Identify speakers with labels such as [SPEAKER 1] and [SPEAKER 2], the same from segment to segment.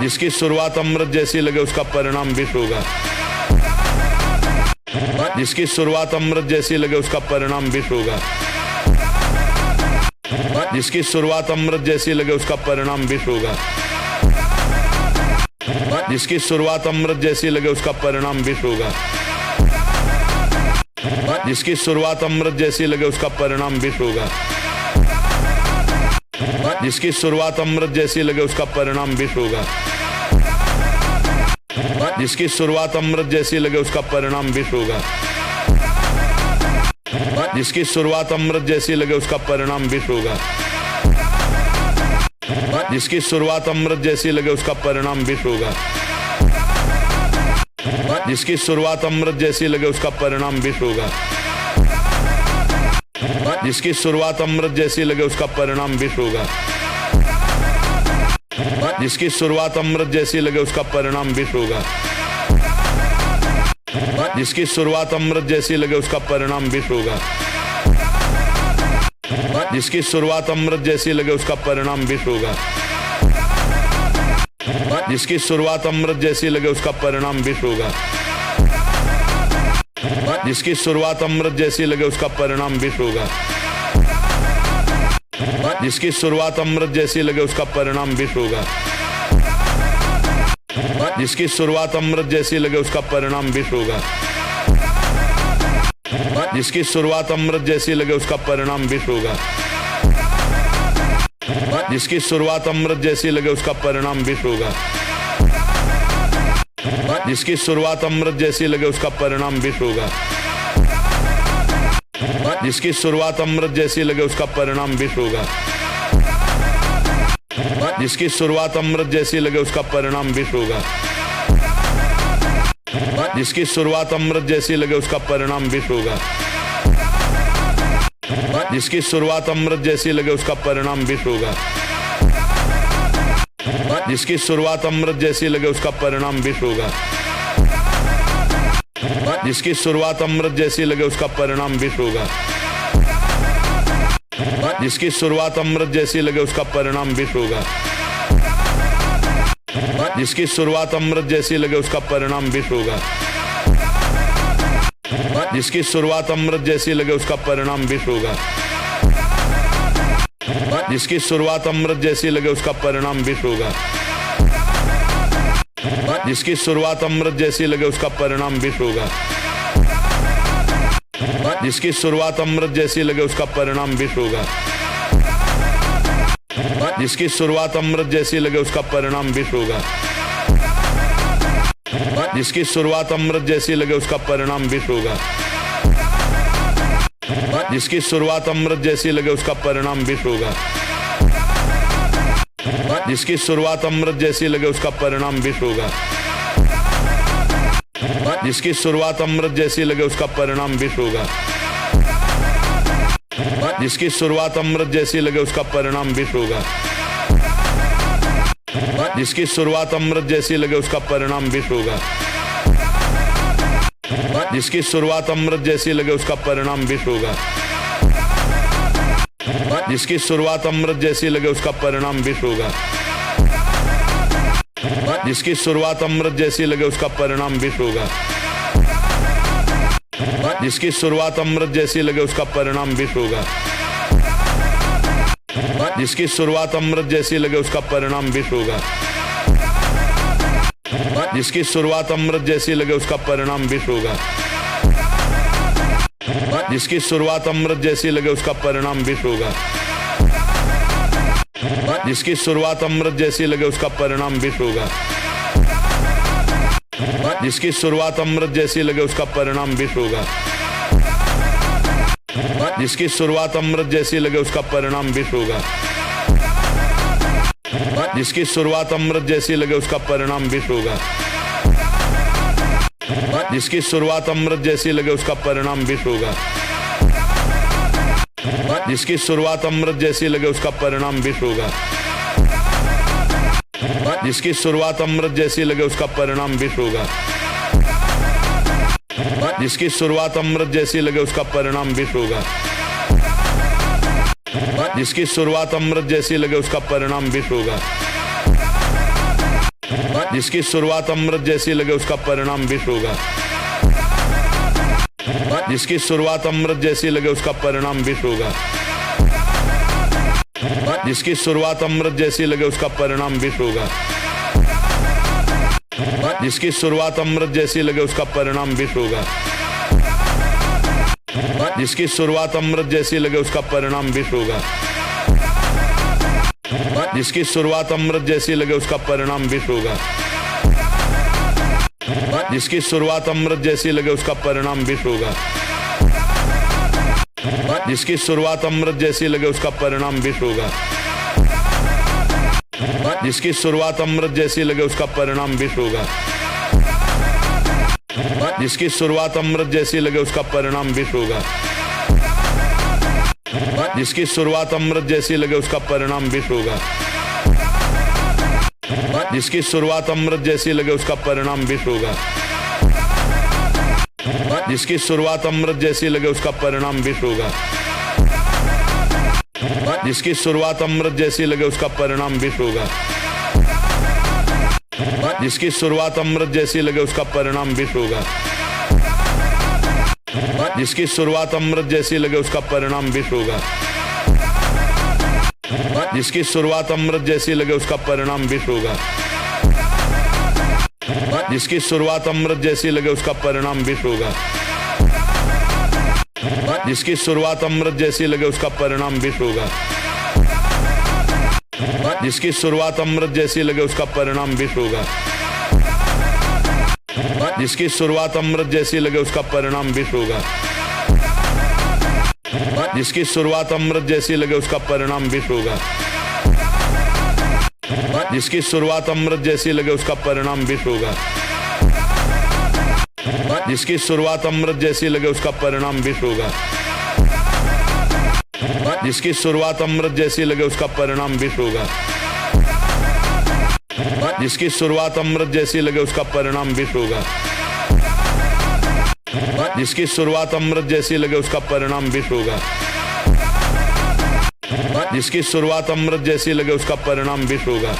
[SPEAKER 1] जिसकी शुरुआत अमृत जैसी लगे उसका परिणाम विष होगा। जिसकी शुरुआत अमृत जैसी लगे उसका परिणाम विष होगा। जिसकी शुरुआत अमृत जैसी लगे उसका परिणाम विष होगा। जिसकी शुरुआत अमृत जैसी लगे उसका परिणाम विष होगा। जिसकी शुरुआत अमृत जैसी लगे उसका परिणाम विष होगा। जिसकी शुरुआत अमृत जैसी लगे उसका परिणाम विष होगा। जिसकी शुरुआत अमृत जैसी लगे उसका परिणाम विष होगा। जिसकी शुरुआत अमृत जैसी लगे उसका परिणाम विष होगा। जिसकी शुरुआत अमृत जैसी लगे उसका परिणाम विष होगा। जिसकी शुरुआत अमृत जैसी लगे उसका परिणाम विष होगा। जिसकी शुरुआत अमृत जैसी लगे उसका परिणाम विष होगा। जिसकी शुरुआत अमृत जैसी लगे उसका परिणाम विष होगा। जिसकी शुरुआत अमृत जैसी लगे उसका परिणाम विष होगा। जिसकी शुरुआत अमृत जैसी लगे उसका परिणाम विष होगा। जिसकी शुरुआत अमृत जैसी लगे उसका परिणाम विष होगा। जिसकी शुरुआत अमृत जैसी लगे उसका परिणाम विष होगा। जिसकी शुरुआत अमृत जैसी लगे उसका परिणाम विष होगा। जिसकी शुरुआत अमृत जैसी लगे उसका परिणाम विष होगा। जिसकी शुरुआत अमृत जैसी लगे उसका परिणाम विष होगा। जिसकी शुरुआत अमृत जैसी लगे उसका परिणाम विष होगा। जिसकी शुरुआत अमृत जैसी लगे उसका परिणाम विष होगा। जिसकी शुरुआत अमृत जैसी लगे उसका परिणाम विष होगा। जिसकी शुरुआत अमृत जैसी लगे उसका परिणाम विष होगा। जिसकी शुरुआत अमृत जैसी लगे उसका परिणाम विष होगा। जिसकी शुरुआत अमृत जैसी लगे उसका परिणाम विष होगा। जिसकी शुरुआत अमृत जैसी लगे उसका परिणाम विष होगा। जिसकी शुरुआत अमृत जैसी लगे उसका परिणाम विष होगा। जिसकी शुरुआत अमृत जैसी लगे उसका परिणाम विष होगा। जिसकी शुरुआत अमृत जैसी लगे उसका परिणाम विष होगा। जिसकी शुरुआत अमृत जैसी लगे उसका परिणाम विष होगा। जिसकी शुरुआत अमृत जैसी लगे उसका परिणाम विष होगा। जिसकी शुरुआत अमृत जैसी लगे उसका परिणाम विष होगा। जिसकी शुरुआत अमृत जैसी लगे उसका परिणाम विष होगा। जिसकी शुरुआत अमृत जैसी लगे उसका परिणाम विष होगा। जिसकी शुरुआत अमृत जैसी लगे उसका परिणाम विष होगा। जिसकी शुरुआत अमृत जैसी लगे उसका परिणाम विष होगा। जिसकी शुरुआत अमृत जैसी लगे उसका परिणाम विष होगा। जिसकी शुरुआत अमृत जैसी लगे उसका परिणाम विष होगा। जिसकी शुरुआत अमृत जैसी लगे उसका परिणाम विष होगा। जिसकी शुरुआत अमृत जैसी लगे उसका परिणाम विष होगा। जिसकी शुरुआत अमृत जैसी लगे उसका परिणाम विष होगा। जिसकी शुरुआत अमृत जैसी लगे उसका परिणाम विष होगा। जिसकी शुरुआत अमृत जैसी लगे उसका परिणाम विष होगा। जिसकी शुरुआत अमृत जैसी लगे उसका परिणाम विष होगा। जिसकी शुरुआत अमृत जैसी लगे उसका परिणाम विष होगा। जिसकी शुरुआत अमृत जैसी लगे उसका परिणाम विष होगा। जिसकी शुरुआत अमृत जैसी लगे उसका परिणाम विष होगा। जिसकी शुरुआत अमृत जैसी लगे उसका परिणाम विष होगा। जिसकी शुरुआत अमृत जैसी लगे उसका परिणाम विष होगा। जिसकी शुरुआत अमृत जैसी लगे उसका परिणाम विष होगा। जिसकी शुरुआत अमृत जैसी लगे उसका परिणाम विष होगा। जिसकी शुरुआत अमृत जैसी लगे उसका परिणाम विष होगा। जिसकी शुरुआत अमृत जैसी लगे उसका परिणाम विष होगा। जिसकी शुरुआत अमृत जैसी लगे उसका परिणाम विष होगा। जिसकी शुरुआत अमृत जैसी लगे उसका परिणाम विष होगा। जिसकी शुरुआत अमृत जैसी लगे उसका परिणाम विष होगा। जिसकी शुरुआत अमृत जैसी लगे उसका परिणाम विष होगा। जिसकी शुरुआत अमृत जैसी लगे उसका परिणाम विष होगा। जिसकी शुरुआत अमृत जैसी लगे उसका परिणाम विष होगा। जिसकी शुरुआत अमृत जैसी लगे उसका परिणाम विष होगा। जिसकी शुरुआत अमृत जैसी लगे उसका परिणाम विष होगा। जिसकी शुरुआत अमृत जैसी लगे उसका परिणाम विष होगा। जिसकी शुरुआत अमृत जैसी लगे उसका परिणाम विष होगा। जिसकी शुरुआत अमृत जैसी लगे उसका परिणाम विष होगा। जिसकी शुरुआत अमृत जैसी लगे उसका परिणाम विष होगा। जिसकी शुरुआत अमृत जैसी लगे उसका परिणाम विष होगा। जिसकी शुरुआत अमृत जैसी लगे उसका परिणाम विष होगा। जिसकी शुरुआत अमृत जैसी लगे उसका परिणाम विष होगा। जिसकी शुरुआत अमृत जैसी लगे उसका परिणाम विष होगा। जिसकी शुरुआत अमृत जैसी लगे उसका परिणाम विष होगा। जिसकी शुरुआत अमृत जैसी लगे उसका परिणाम विष होगा। जिसकी शुरुआत अमृत जैसी लगे उसका परिणाम विष होगा। जिसकी शुरुआत अमृत जैसी लगे उसका परिणाम विष होगा। जिसकी शुरुआत अमृत जैसी लगे उसका परिणाम विष होगा। जिसकी शुरुआत अमृत जैसी लगे उसका परिणाम विष होगा। जिसकी शुरुआत अमृत जैसी लगे उसका परिणाम विष होगा। जिसकी शुरुआत अमृत जैसी लगे उसका परिणाम विष होगा। जिसकी शुरुआत अमृत जैसी लगे उसका परिणाम विष होगा। जिसकी शुरुआत अमृत जैसी लगे उसका परिणाम विष होगा। जिसकी शुरुआत अमृत जैसी लगे उसका परिणाम विष होगा। जिसकी शुरुआत अमृत जैसी लगे उसका परिणाम विष होगा। जिसकी शुरुआत अमृत जैसी लगे उसका परिणाम विष होगा। जिसकी शुरुआत अमृत जैसी लगे उसका परिणाम विष होगा। जिसकी शुरुआत अमृत जैसी लगे उसका परिणाम विष होगा। जिसकी शुरुआत अमृत जैसी लगे उसका परिणाम विष होगा। जिसकी शुरुआत अमृत जैसी लगे उसका परिणाम विष होगा।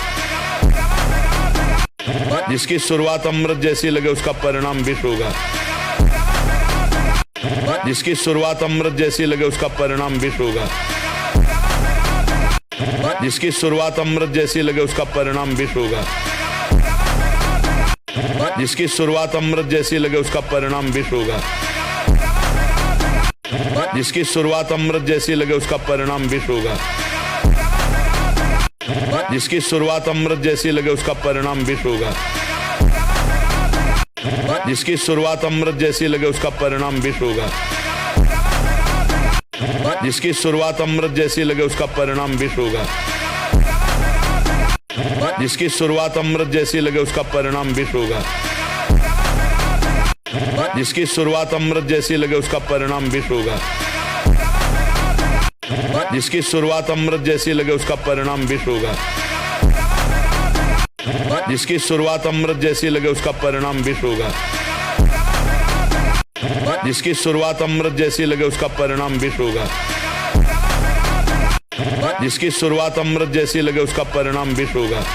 [SPEAKER 1] जिसकी शुरुआत अमृत जैसी लगे उसका परिणाम विष होगा। जिसकी शुरुआत अमृत जैसी लगे उसका परिणाम विष होगा। जिसकी शुरुआत अमृत जैसी लगे उसका परिणाम विष होगा। जिसकी शुरुआत अमृत जैसी लगे उसका परिणाम विष होगा। जिसकी शुरुआत अमृत जैसी लगे उसका परिणाम विष होगा। जिसकी शुरुआत अमृत जैसी लगे उसका परिणाम विष होगा। जिसकी शुरुआत अमृत जैसी लगे उसका परिणाम विष होगा। जिसकी शुरुआत अमृत जैसी लगे उसका परिणाम विष होगा। जिसकी शुरुआत अमृत जैसी लगे उसका परिणाम विष होगा। जिसकी शुरुआत अमृत जैसी लगे उसका परिणाम विष होगा। जिसकी शुरुआत अमृत जैसी लगे उसका परिणाम विष होगा। जिसकी शुरुआत अमृत जैसी लगे उसका परिणाम विष होगा। जिसकी शुरुआत अमृत जैसी लगे उसका परिणाम विष होगा।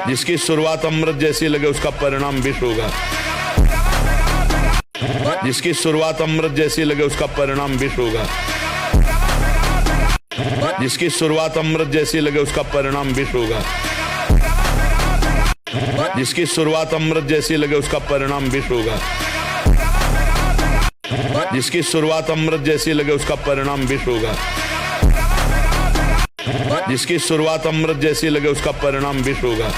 [SPEAKER 1] जिसकी शुरुआत अमृत जैसी लगे उसका परिणाम विष होगा। जिसकी शुरुआत अमृत जैसी लगे उसका परिणाम विष होगा। जिसकी शुरुआत अमृत जैसी लगे उसका परिणाम विष होगा। जिसकी शुरुआत अमृत जैसी लगे उसका परिणाम विष होगा। जिसकी शुरुआत अमृत जैसी लगे उसका परिणाम विष होगा।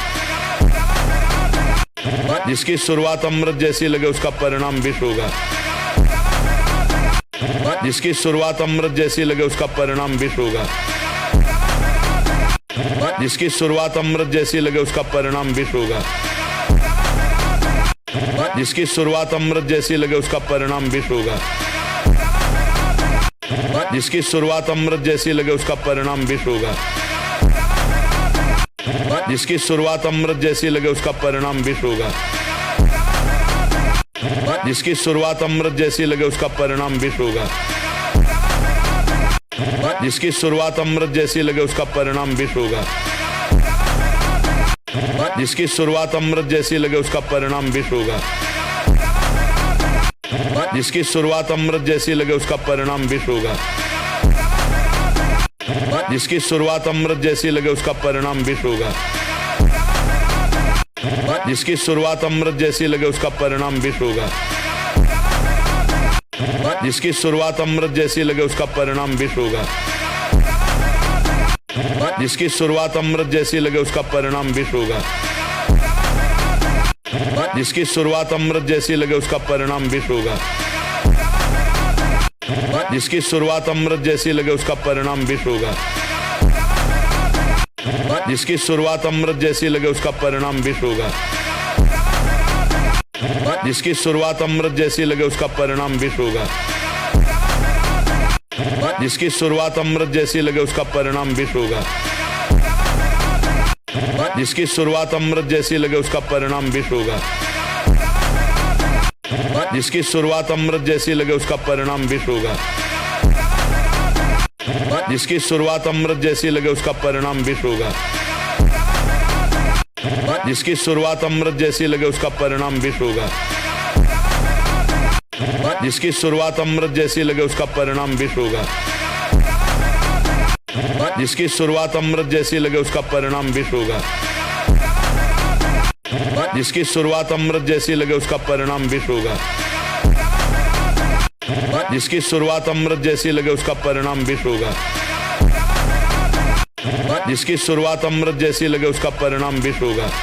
[SPEAKER 1] जिसकी शुरुआत अमृत जैसी लगे उसका परिणाम विष होगा। जिसकी शुरुआत अमृत जैसी लगे उसका परिणाम विष होगा। जिसकी शुरुआत अमृत जैसी लगे उसका परिणाम विष होगा। जिसकी शुरुआत अमृत जैसी लगे उसका परिणाम विष होगा। जिसकी शुरुआत अमृत जैसी लगे उसका परिणाम विष होगा। जिसकी शुरुआत अमृत जैसी लगे उसका परिणाम विष होगा। जिसकी शुरुआत अमृत जैसी लगे उसका परिणाम विष होगा। जिसकी शुरुआत अमृत जैसी लगे उसका परिणाम विष होगा। जिसकी शुरुआत अमृत जैसी लगे उसका परिणाम विष होगा। जिसकी शुरुआत अमृत जैसी लगे उसका परिणाम विष होगा। जिसकी शुरुआत अमृत जैसी लगे उसका परिणाम विष होगा। जिसकी शुरुआत अमृत जैसी लगे उसका परिणाम विष होगा। जिसकी शुरुआत अमृत जैसी लगे उसका परिणाम विष होगा। जिसकी शुरुआत अमृत जैसी लगे उसका परिणाम विष होगा। जिसकी शुरुआत अमृत जैसी लगे उसका परिणाम विष होगा। जिसकी शुरुआत अमृत जैसी लगे उसका परिणाम विष होगा। जिसकी शुरुआत अमृत जैसी लगे उसका परिणाम विष होगा। जिसकी शुरुआत अमृत जैसी लगे उसका परिणाम विष होगा। जिसकी शुरुआत अमृत जैसी लगे उसका परिणाम विष होगा। जिसकी शुरुआत अमृत जैसी लगे उसका परिणाम विष होगा। जिसकी शुरुआत अमृत जैसी लगे उसका परिणाम विष होगा। जिसकी शुरुआत अमृत जैसी लगे उसका परिणाम विष होगा। जिसकी शुरुआत अमृत जैसी लगे उसका परिणाम विष होगा। जिसकी शुरुआत अमृत जैसी लगे उसका परिणाम विष होगा। जिसकी शुरुआत अमृत जैसी लगे उसका परिणाम विष होगा। जिसकी शुरुआत अमृत जैसी लगे उसका परिणाम विष होगा। जिसकी शुरुआत अमृत जैसी लगे उसका परिणाम विष होगा। जिसकी शुरुआत अमृत जैसी लगे उसका परिणाम विष होगा। जिसकी शुरुआत अमृत जैसी लगे उसका परिणाम विष होगा।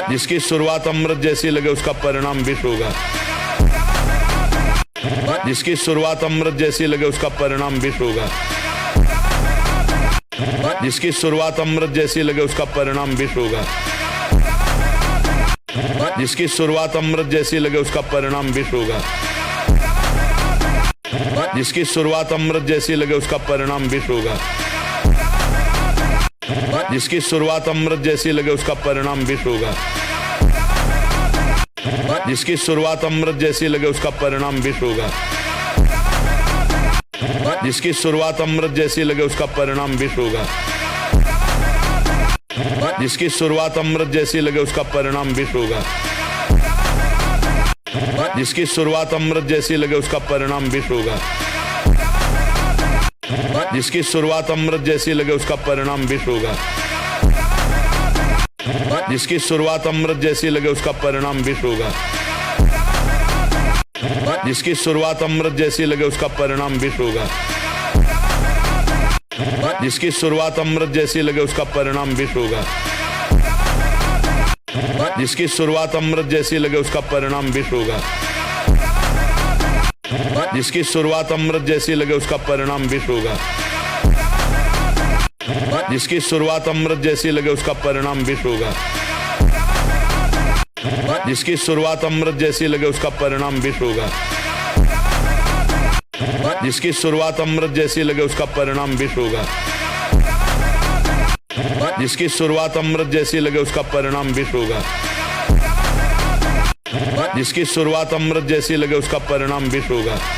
[SPEAKER 1] जिसकी शुरुआत अमृत जैसी लगे उसका परिणाम विष होगा। जिसकी शुरुआत अमृत जैसी लगे उसका परिणाम विष होगा। जिसकी शुरुआत अमृत जैसी लगे उसका परिणाम विष होगा। जिसकी शुरुआत अमृत जैसी लगे उसका परिणाम विष होगा। जिसकी शुरुआत अमृत जैसी लगे उसका परिणाम विष होगा। जिसकी शुरुआत अमृत जैसी लगे उसका परिणाम विष होगा। जिसकी शुरुआत अमृत जैसी लगे उसका परिणाम विष होगा। जिसकी शुरुआत अमृत जैसी लगे उसका परिणाम विष होगा। जिसकी शुरुआत अमृत जैसी लगे उसका परिणाम विष होगा। जिसकी शुरुआत अमृत जैसी लगे उसका परिणाम विष होगा। जिसकी शुरुआत अमृत जैसी लगे उसका परिणाम विष होगा। जिसकी शुरुआत अमृत जैसी लगे उसका परिणाम विष होगा। जिसकी शुरुआत अमृत जैसी लगे उसका परिणाम विष होगा। जिसकी शुरुआत अमृत जैसी लगे उसका परिणाम विष होगा। जिसकी शुरुआत अमृत जैसी लगे उसका परिणाम विष होगा। जिसकी शुरुआत अमृत जैसी लगे उसका परिणाम विष होगा। जिसकी शुरुआत अमृत जैसी लगे उसका परिणाम विष होगा। जिसकी शुरुआत अमृत जैसी लगे उसका परिणाम विष होगा। जिसकी शुरुआत अमृत जैसी लगे उसका परिणाम विष होगा। जिसकी शुरुआत अमृत जैसी लगे उसका परिणाम विष होगा। जिसकी शुरुआत अमृत जैसी लगे उसका परिणाम विष होगा। जिसकी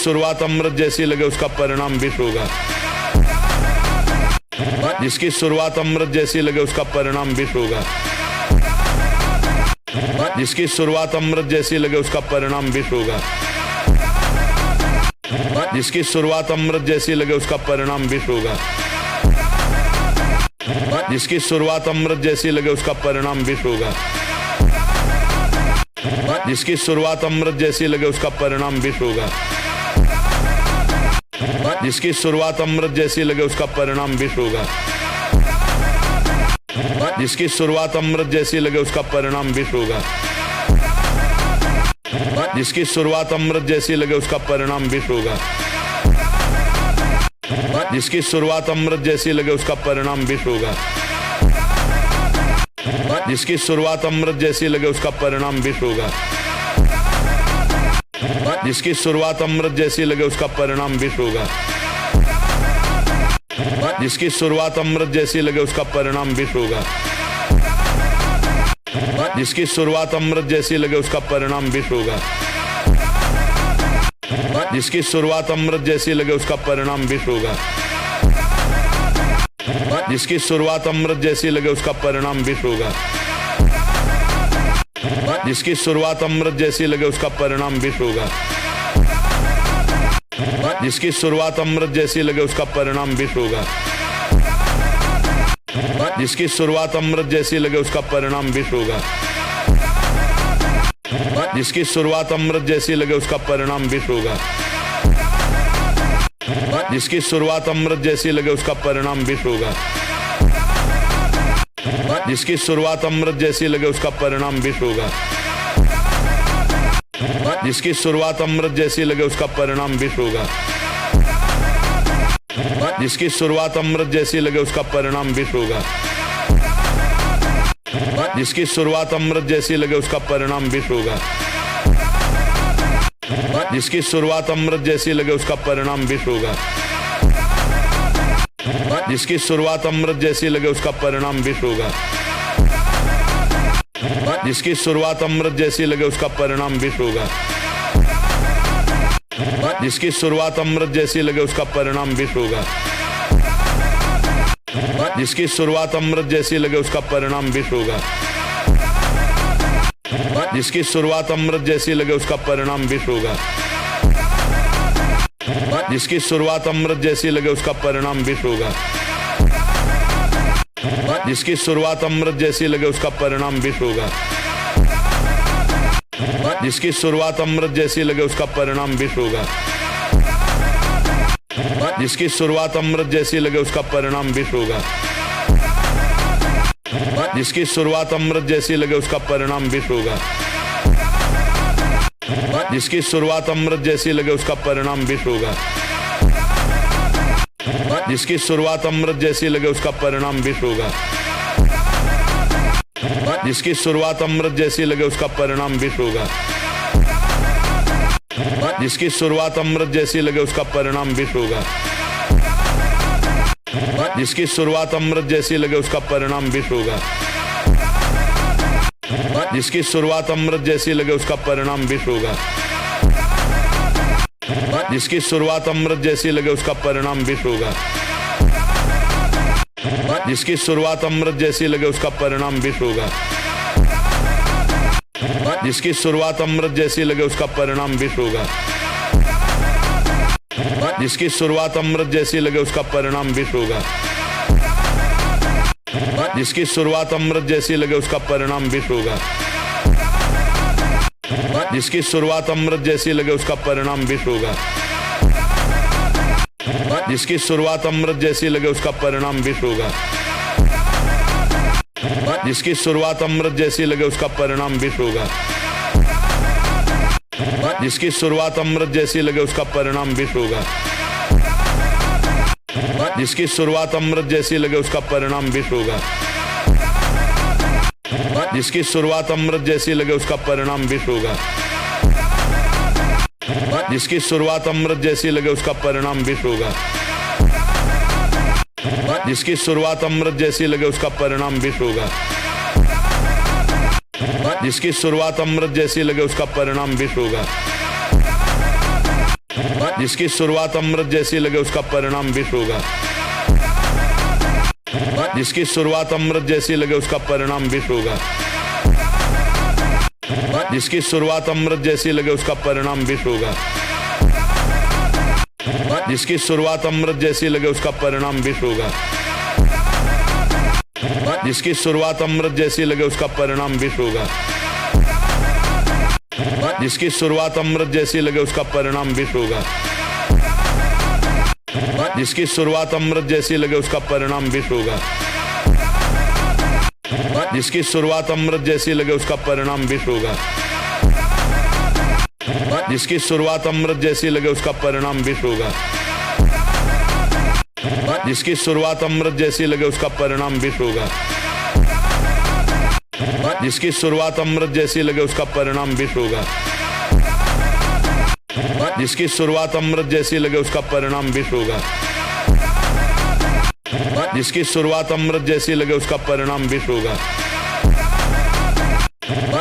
[SPEAKER 1] शुरुआत अमृत जैसी लगे उसका परिणाम विष होगा। जिसकी शुरुआत अमृत जैसी लगे उसका परिणाम विष होगा। जिसकी शुरुआत अमृत जैसी लगे उसका परिणाम विष होगा। जिसकी शुरुआत अमृत जैसी लगे उसका परिणाम विष होगा। जिसकी शुरुआत अमृत जैसी लगे उसका परिणाम विष होगा। जिसकी शुरुआत अमृत जैसी लगे उसका परिणाम विष होगा। जिसकी शुरुआत अमृत जैसी लगे उसका परिणाम विष होगा। जिसकी शुरुआत अमृत जैसी लगे उसका परिणाम विष होगा। जिसकी शुरुआत अमृत जैसी लगे उसका परिणाम विष होगा। जिसकी शुरुआत अमृत जैसी लगे उसका परिणाम विष होगा। जिसकी शुरुआत अमृत जैसी लगे उसका परिणाम विष होगा। जिसकी शुरुआत अमृत जैसी लगे उसका परिणाम विष होगा। जिसकी शुरुआत अमृत जैसी लगे उसका परिणाम विष होगा। जिसकी शुरुआत अमृत जैसी लगे उसका परिणाम विष होगा। जिसकी शुरुआत अमृत जैसी लगे उसका परिणाम विष होगा। जिसकी शुरुआत अमृत जैसी लगे उसका परिणाम विष होगा। जिसकी शुरुआत अमृत जैसी लगे उसका परिणाम विष होगा। जिसकी शुरुआत अमृत जैसी लगे उसका परिणाम विष होगा। जिसकी शुरुआत अमृत जैसी लगे उसका परिणाम विष होगा। जिसकी शुरुआत अमृत जैसी लगे उसका परिणाम विष होगा। जिसकी शुरुआत अमृत जैसी लगे उसका परिणाम विष होगा। जिसकी शुरुआत अमृत जैसी लगे उसका परिणाम विष होगा। जिसकी शुरुआत अमृत जैसी लगे उसका परिणाम विष होगा। जिसकी शुरुआत अमृत जैसी लगे उसका परिणाम विष होगा। जिसकी शुरुआत अमृत जैसी लगे उसका परिणाम विष होगा। जिसकी शुरुआत अमृत जैसी लगे उसका परिणाम विष होगा। जिसकी शुरुआत अमृत जैसी लगे उसका परिणाम विष होगा। जिसकी शुरुआत अमृत जैसी लगे उसका परिणाम विष होगा। जिसकी शुरुआत अमृत जैसी लगे उसका परिणाम विष होगा। जिसकी शुरुआत अमृत जैसी लगे उसका परिणाम विष होगा। जिसकी शुरुआत अमृत जैसी लगे उसका परिणाम विष होगा। जिसकी शुरुआत अमृत जैसी लगे उसका परिणाम विष होगा। जिसकी शुरुआत अमृत जैसी लगे उसका परिणाम विष होगा। जिसकी शुरुआत अमृत जैसी लगे उसका परिणाम विष होगा। जिसकी शुरुआत अमृत जैसी लगे उसका परिणाम विष होगा। जिसकी शुरुआत अमृत जैसी लगे उसका परिणाम विष होगा। जिसकी शुरुआत अमृत जैसी लगे उसका परिणाम विष होगा। जिसकी शुरुआत अमृत जैसी लगे उसका परिणाम विष होगा। जिसकी शुरुआत अमृत जैसी लगे उसका परिणाम विष होगा। जिसकी शुरुआत अमृत जैसी लगे उसका परिणाम विष होगा। जिसकी शुरुआत अमृत जैसी लगे उसका परिणाम विष होगा। जिसकी शुरुआत अमृत जैसी लगे उसका परिणाम विष होगा। जिसकी शुरुआत अमृत जैसी लगे उसका परिणाम विष होगा। जिसकी शुरुआत अमृत जैसी लगे उसका परिणाम विष होगा। जिसकी शुरुआत अमृत जैसी लगे उसका परिणाम विष होगा। जिसकी शुरुआत अमृत जैसी लगे उसका परिणाम विष होगा। जिसकी शुरुआत अमृत जैसी लगे उसका परिणाम विष होगा। जिसकी शुरुआत अमृत जैसी लगे उसका परिणाम विष होगा। जिसकी शुरुआत अमृत जैसी लगे उसका परिणाम विष होगा। जिसकी शुरुआत अमृत जैसी लगे उसका परिणाम विष होगा। जिसकी शुरुआत अमृत जैसी लगे उसका परिणाम विष होगा। जिसकी शुरुआत अमृत जैसी लगे उसका परिणाम विष होगा। जिसकी शुरुआत अमृत जैसी लगे उसका परिणाम विष होगा। जिसकी शुरुआत अमृत जैसी लगे उसका परिणाम विष होगा। जिसकी शुरुआत अमृत जैसी लगे उसका परिणाम विष होगा। जिसकी शुरुआत अमृत जैसी लगे उसका परिणाम विष होगा। जिसकी शुरुआत अमृत जैसी लगे उसका परिणाम विष होगा। जिसकी शुरुआत अमृत जैसी लगे उसका परिणाम विष होगा। जिसकी शुरुआत अमृत जैसी लगे उसका परिणाम विष होगा। जिसकी शुरुआत अमृत जैसी लगे उसका परिणाम विष होगा। जिसकी शुरुआत अमृत जैसी लगे उसका परिणाम विष होगा। जिसकी शुरुआत अमृत जैसी लगे उसका परिणाम विष होगा। जिसकी शुरुआत अमृत जैसी लगे उसका परिणाम विष होगा। जिसकी शुरुआत अमृत जैसी लगे उसका परिणाम विष होगा। जिसकी शुरुआत अमृत जैसी लगे उसका परिणाम विष होगा। जिसकी शुरुआत अमृत जैसी लगे उसका परिणाम विष होगा। जिसकी शुरुआत अमृत जैसी लगे उसका परिणाम विष होगा। जिसकी शुरुआत अमृत जैसी लगे उसका परिणाम विष होगा।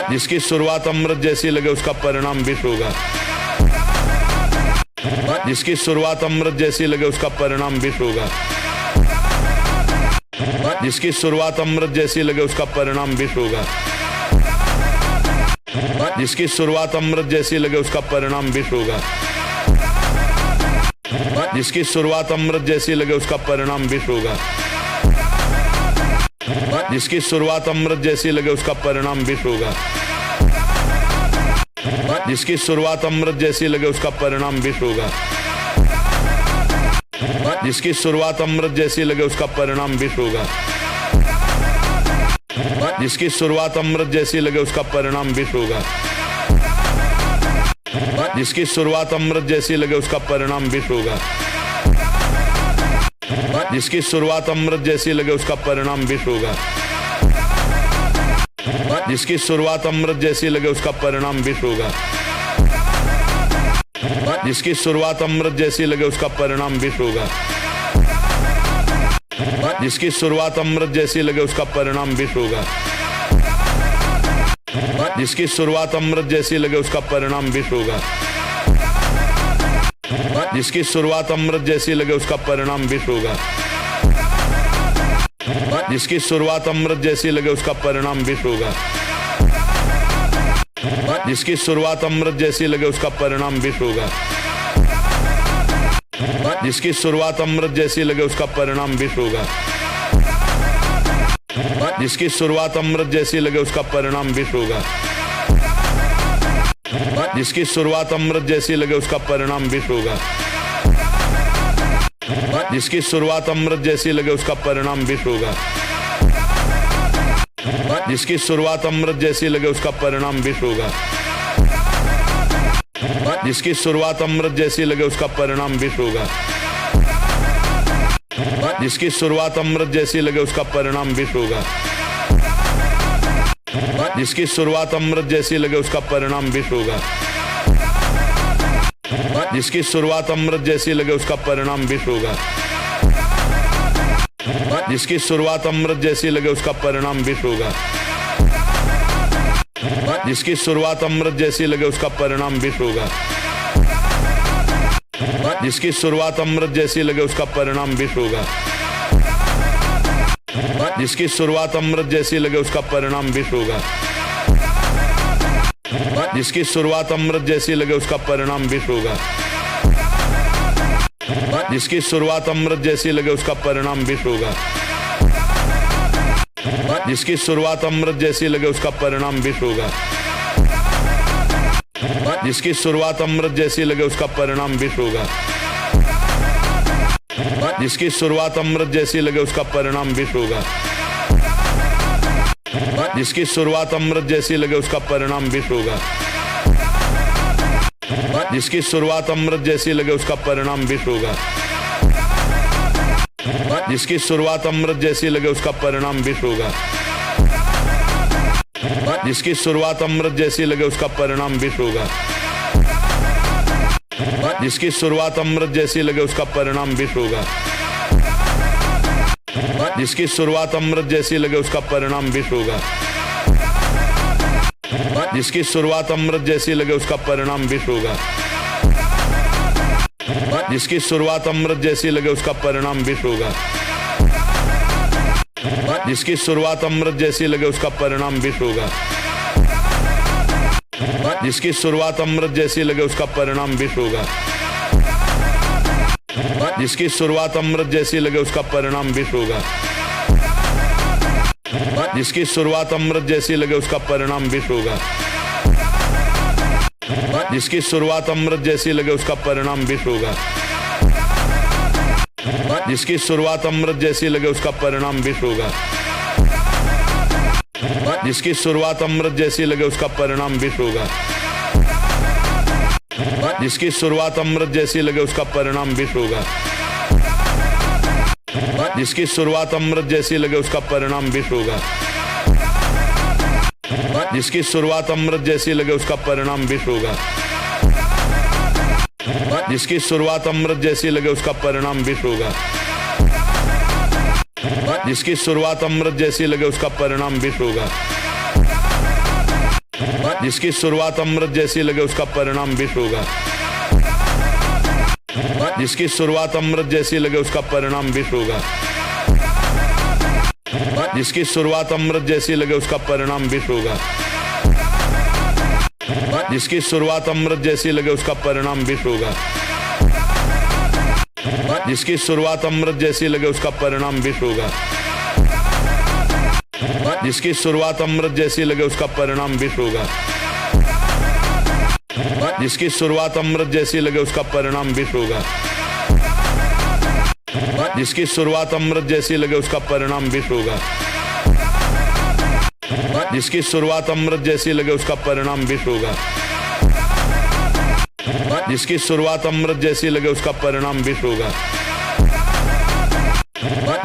[SPEAKER 1] जिसकी शुरुआत अमृत जैसी लगे उसका परिणाम विष होगा। जिसकी शुरुआत अमृत जैसी लगे उसका परिणाम विष होगा। जिसकी शुरुआत अमृत जैसी लगे उसका परिणाम विष होगा। जिसकी शुरुआत अमृत जैसी लगे उसका परिणाम विष होगा। जिसकी शुरुआत अमृत जैसी लगे उसका परिणाम विष होगा। जिसकी शुरुआत अमृत जैसी लगे उसका परिणाम विष होगा। जिसकी शुरुआत अमृत जैसी लगे उसका परिणाम विष होगा। जिसकी शुरुआत अमृत जैसी लगे उसका परिणाम विष होगा। जिसकी शुरुआत अमृत जैसी लगे उसका परिणाम विष होगा। जिसकी शुरुआत अमृत जैसी लगे उसका परिणाम विष होगा। जिसकी शुरुआत अमृत जैसी लगे उसका परिणाम विष होगा। जिसकी शुरुआत अमृत जैसी लगे उसका परिणाम विष होगा। जिसकी शुरुआत अमृत जैसी लगे उसका परिणाम विष होगा। जिसकी शुरुआत अमृत जैसी लगे उसका परिणाम विष होगा। जिसकी शुरुआत अमृत जैसी लगे उसका परिणाम विष होगा। जिसकी शुरुआत अमृत जैसी लगे उसका परिणाम विष होगा। जिसकी शुरुआत अमृत जैसी लगे उसका परिणाम विष होगा। जिसकी शुरुआत अमृत जैसी लगे उसका परिणाम विष होगा। जिसकी शुरुआत अमृत जैसी लगे उसका परिणाम विष होगा। जिसकी शुरुआत अमृत जैसी लगे उसका परिणाम विष होगा। जिसकी शुरुआत अमृत जैसी लगे उसका परिणाम विष होगा। जिसकी शुरुआत अमृत जैसी लगे उसका परिणाम विष होगा। जिसकी शुरुआत अमृत जैसी लगे उसका परिणाम विष होगा। जिसकी शुरुआत अमृत जैसी लगे उसका परिणाम विष होगा। जिसकी शुरुआत अमृत जैसी लगे उसका परिणाम विष होगा। जिसकी शुरुआत अमृत जैसी लगे उसका परिणाम विष होगा। जिसकी शुरुआत अमृत जैसी लगे उसका परिणाम विष होगा। जिसकी शुरुआत अमृत जैसी लगे उसका परिणाम विष होगा। जिसकी शुरुआत अमृत जैसी लगे उसका परिणाम विष होगा। जिसकी शुरुआत अमृत जैसी लगे उसका परिणाम विष होगा। जिसकी शुरुआत अमृत जैसी लगे उसका परिणाम विष होगा। जिसकी शुरुआत अमृत जैसी लगे उसका परिणाम विष होगा। जिसकी शुरुआत अमृत जैसी लगे उसका परिणाम विष होगा। जिसकी शुरुआत अमृत जैसी लगे उसका परिणाम विष होगा। जिसकी शुरुआत अमृत जैसी लगे उसका परिणाम विष होगा। जिसकी शुरुआत अमृत जैसी लगे उसका परिणाम विष होगा। जिसकी शुरुआत अमृत जैसी लगे उसका परिणाम विष होगा। जिसकी शुरुआत अमृत जैसी लगे उसका परिणाम विष होगा। जिसकी शुरुआत अमृत जैसी लगे उसका परिणाम विष होगा। जिसकी शुरुआत अमृत जैसी लगे उसका परिणाम विष होगा। जिसकी शुरुआत अमृत जैसी लगे उसका परिणाम विष होगा। जिसकी शुरुआत अमृत जैसी लगे उसका परिणाम विष होगा। जिसकी शुरुआत अमृत जैसी लगे उसका परिणाम विष होगा। जिसकी शुरुआत अमृत जैसी लगे उसका परिणाम विष होगा। जिसकी शुरुआत अमृत जैसी लगे उसका परिणाम विष होगा। जिसकी शुरुआत अमृत जैसी लगे उसका परिणाम विष होगा। जिसकी शुरुआत अमृत जैसी लगे उसका परिणाम विष होगा। जिसकी शुरुआत अमृत जैसी लगे उसका परिणाम विष होगा। जिसकी शुरुआत अमृत जैसी लगे उसका परिणाम विष होगा। जिसकी शुरुआत अमृत जैसी लगे उसका परिणाम विष होगा। जिसकी शुरुआत अमृत जैसी लगे उसका परिणाम विष होगा। जिसकी शुरुआत अमृत जैसी लगे उसका परिणाम विष होगा। जिसकी शुरुआत अमृत जैसी लगे उसका परिणाम विष होगा। जिसकी शुरुआत अमृत जैसी लगे उसका परिणाम विष होगा। जिसकी शुरुआत अमृत जैसी लगे उसका परिणाम विष होगा। जिसकी शुरुआत अमृत जैसी लगे उसका परिणाम विष होगा। जिसकी शुरुआत अमृत जैसी लगे उसका परिणाम विष होगा। जिसकी शुरुआत अमृत जैसी लगे उसका परिणाम विष होगा। जिसकी शुरुआत अमृत जैसी लगे उसका परिणाम विष होगा। जिसकी शुरुआत अमृत जैसी लगे उसका परिणाम विष होगा। जिसकी शुरुआत अमृत जैसी लगे उसका परिणाम विष होगा। जिसकी शुरुआत अमृत जैसी लगे उसका परिणाम विष होगा। जिसकी शुरुआत अमृत जैसी लगे उसका परिणाम विष होगा। जिसकी शुरुआत अमृत जैसी लगे उसका परिणाम विष होगा। जिसकी शुरुआत अमृत जैसी लगे उसका परिणाम विष होगा। जिसकी शुरुआत अमृत जैसी लगे उसका परिणाम विष होगा।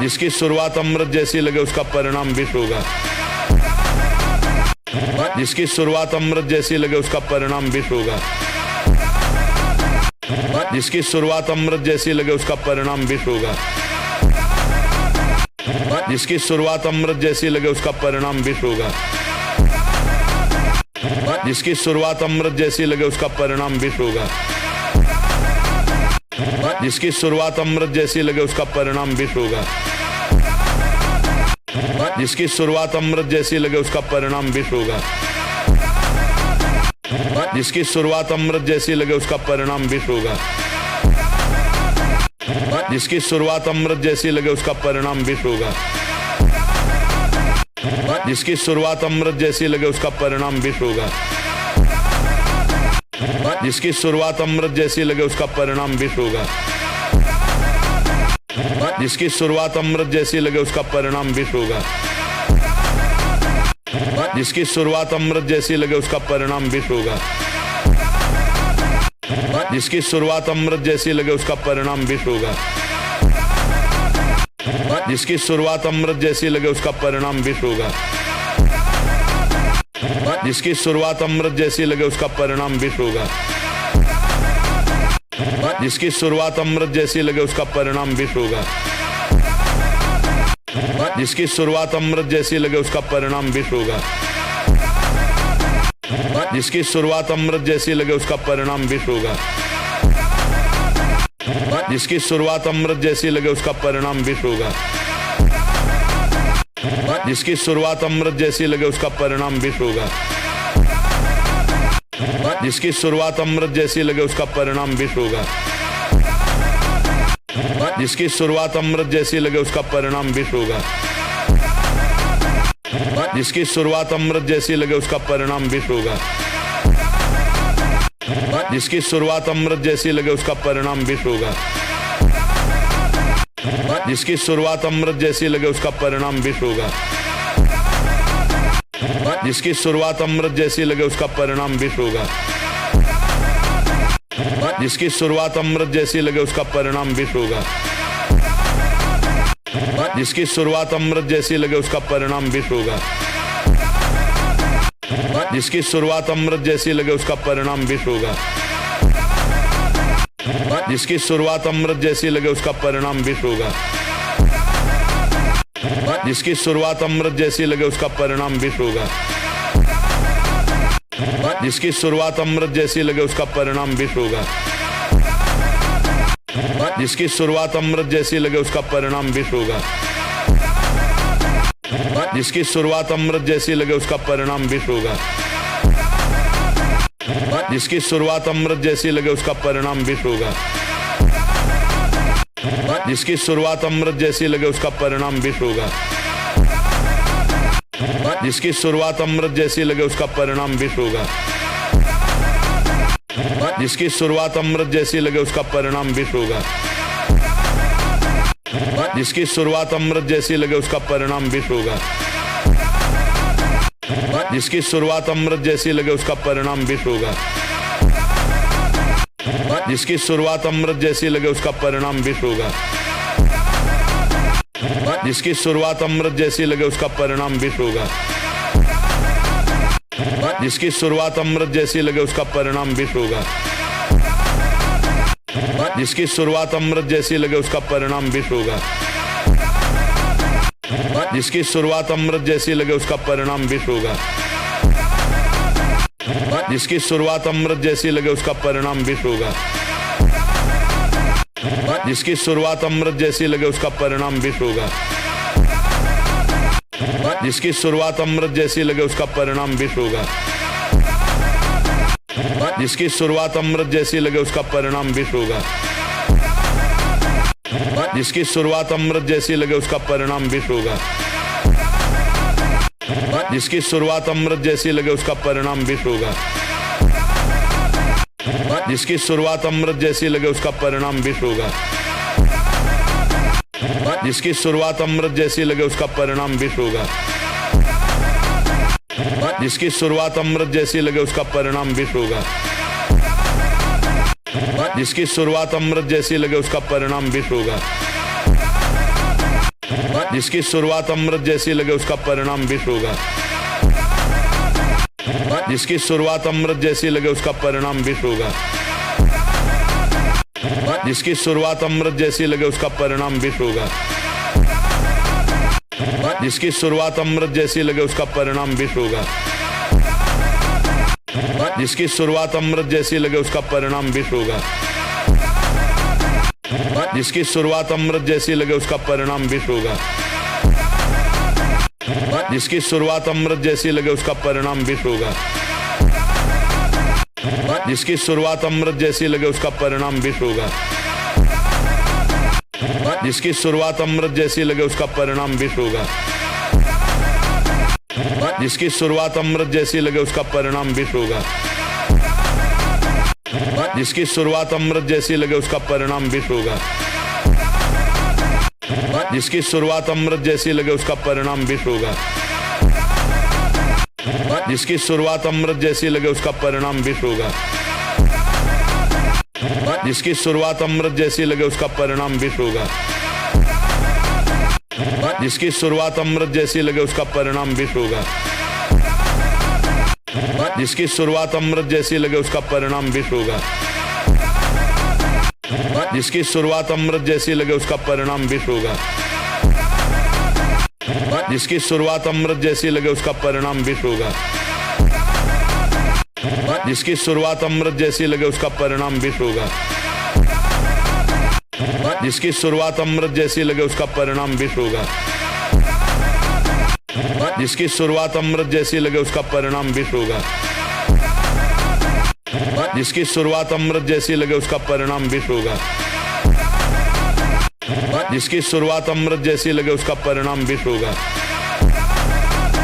[SPEAKER 1] जिसकी शुरुआत अमृत जैसी लगे उसका परिणाम विष होगा। जिसकी शुरुआत अमृत जैसी लगे उसका परिणाम विष होगा। जिसकी शुरुआत अमृत जैसी लगे उसका परिणाम विष होगा। जिसकी शुरुआत अमृत जैसी लगे उसका परिणाम विष होगा। जिसकी शुरुआत अमृत जैसी लगे उसका परिणाम विष होगा। जिसकी शुरुआत अमृत जैसी लगे उसका परिणाम विष होगा। जिसकी शुरुआत अमृत जैसी लगे उसका परिणाम विष होगा। जिसकी शुरुआत अमृत जैसी लगे उसका परिणाम विष होगा। जिसकी शुरुआत अमृत जैसी लगे उसका परिणाम विष होगा। जिसकी शुरुआत अमृत जैसी लगे उसका परिणाम विष होगा। जिसकी शुरुआत अमृत जैसी लगे उसका परिणाम विष होगा। जिसकी शुरुआत अमृत जैसी लगे उसका परिणाम विष होगा। जिसकी शुरुआत अमृत जैसी लगे उसका परिणाम विष होगा। जिसकी शुरुआत अमृत जैसी लगे उसका परिणाम विष होगा। जिसकी शुरुआत अमृत जैसी लगे उसका परिणाम विष होगा। जिसकी शुरुआत अमृत जैसी लगे उसका परिणाम विष होगा। जिसकी शुरुआत अमृत जैसी लगे उसका परिणाम विष होगा। जिसकी शुरुआत अमृत जैसी लगे उसका परिणाम विष होगा। जिसकी शुरुआत अमृत जैसी लगे उसका परिणाम विष होगा। जिसकी शुरुआत अमृत जैसी लगे उसका परिणाम विष होगा। जिसकी शुरुआत अमृत जैसी लगे उसका परिणाम विष होगा। जिसकी शुरुआत अमृत जैसी लगे उसका परिणाम विष होगा। जिसकी शुरुआत अमृत जैसी लगे उसका परिणाम विष होगा। जिसकी शुरुआत अमृत जैसी लगे उसका परिणाम विष होगा। जिसकी शुरुआत अमृत जैसी लगे उसका परिणाम विष होगा। जिसकी शुरुआत अमृत जैसी लगे उसका परिणाम विष होगा। जिसकी शुरुआत अमृत जैसी लगे उसका परिणाम विष होगा। जिसकी शुरुआत अमृत जैसी लगे उसका परिणाम विष होगा। जिसकी शुरुआत अमृत जैसी लगे उसका परिणाम विष होगा। जिसकी शुरुआत अमृत जैसी लगे उसका परिणाम विष होगा। जिसकी शुरुआत अमृत जैसी लगे उसका परिणाम विष होगा। जिसकी शुरुआत अमृत जैसी लगे उसका परिणाम विष होगा। जिसकी शुरुआत अमृत जैसी लगे उसका परिणाम विष होगा। जिसकी शुरुआत अमृत जैसी लगे उसका परिणाम विष होगा। जिसकी शुरुआत अमृत जैसी लगे उसका परिणाम विष होगा। जिसकी शुरुआत अमृत जैसी लगे उसका परिणाम विष होगा। जिसकी शुरुआत अमृत जैसी लगे उसका परिणाम विष होगा। जिसकी शुरुआत अमृत जैसी लगे उसका परिणाम विष होगा। जिसकी शुरुआत अमृत जैसी लगे उसका परिणाम विष होगा। जिसकी शुरुआत अमृत जैसी लगे उसका परिणाम विष होगा। जिसकी शुरुआत अमृत जैसी लगे उसका परिणाम विष होगा। जिसकी शुरुआत अमृत जैसी लगे उसका परिणाम विष होगा। जिसकी शुरुआत अमृत जैसी लगे उसका परिणाम विष होगा। जिसकी शुरुआत अमृत जैसी लगे उसका परिणाम विष होगा। जिसकी शुरुआत अमृत जैसी लगे उसका परिणाम विष होगा। जिसकी शुरुआत अमृत जैसी लगे उसका परिणाम विष होगा। जिसकी शुरुआत अमृत जैसी लगे उसका परिणाम विष होगा। जिसकी शुरुआत अमृत जैसी लगे उसका परिणाम विष होगा। जिसकी शुरुआत अमृत जैसी लगे उसका परिणाम विष होगा। जिसकी शुरुआत अमृत जैसी लगे उसका परिणाम विष होगा। जिसकी शुरुआत अमृत जैसी लगे उसका परिणाम विष होगा। जिसकी शुरुआत अमृत जैसी लगे उसका परिणाम विष होगा। जिसकी शुरुआत अमृत जैसी लगे उसका परिणाम विष होगा। जिसकी शुरुआत अमृत जैसी लगे उसका परिणाम विष होगा। जिसकी शुरुआत अमृत जैसी लगे उसका परिणाम विष होगा। जिसकी शुरुआत अमृत जैसी लगे उसका परिणाम विष होगा। जिसकी शुरुआत अमृत जैसी लगे उसका परिणाम विष होगा। जिसकी शुरुआत अमृत जैसी लगे उसका परिणाम विष होगा। जिसकी शुरुआत अमृत जैसी लगे उसका परिणाम विष होगा। जिसकी शुरुआत अमृत जैसी लगे उसका परिणाम विष होगा। जिसकी शुरुआत अमृत जैसी लगे उसका परिणाम विष होगा। जिसकी शुरुआत अमृत जैसी लगे उसका परिणाम विष होगा। जिसकी शुरुआत अमृत जैसी लगे उसका परिणाम विष होगा। जिसकी शुरुआत अमृत जैसी लगे उसका परिणाम विष होगा। जिसकी शुरुआत अमृत जैसी लगे उसका परिणाम विष होगा। जिसकी शुरुआत अमृत जैसी लगे उसका परिणाम विष होगा। जिसकी शुरुआत अमृत जैसी लगे उसका परिणाम विष होगा। जिसकी शुरुआत अमृत जैसी लगे उसका परिणाम विष होगा। जिसकी शुरुआत अमृत जैसी लगे उसका परिणाम विष होगा। जिसकी शुरुआत अमृत जैसी लगे उसका परिणाम विष होगा। जिसकी शुरुआत अमृत जैसी लगे उसका परिणाम विष होगा। जिसकी शुरुआत अमृत जैसी लगे उसका परिणाम विष होगा। जिसकी शुरुआत अमृत जैसी लगे उसका परिणाम विष होगा। जिसकी शुरुआत अमृत जैसी लगे उसका परिणाम विष होगा। जिसकी शुरुआत अमृत जैसी लगे उसका परिणाम विष होगा। जिसकी शुरुआत अमृत जैसी लगे उसका परिणाम विष होगा। जिसकी शुरुआत अमृत जैसी लगे उसका परिणाम विष होगा। जिसकी शुरुआत अमृत जैसी लगे उसका परिणाम विष होगा। जिसकी शुरुआत अमृत जैसी लगे उसका परिणाम विष होगा। जिसकी शुरुआत अमृत जैसी लगे उसका परिणाम विष होगा। जिसकी शुरुआत अमृत जैसी लगे उसका परिणाम विष होगा।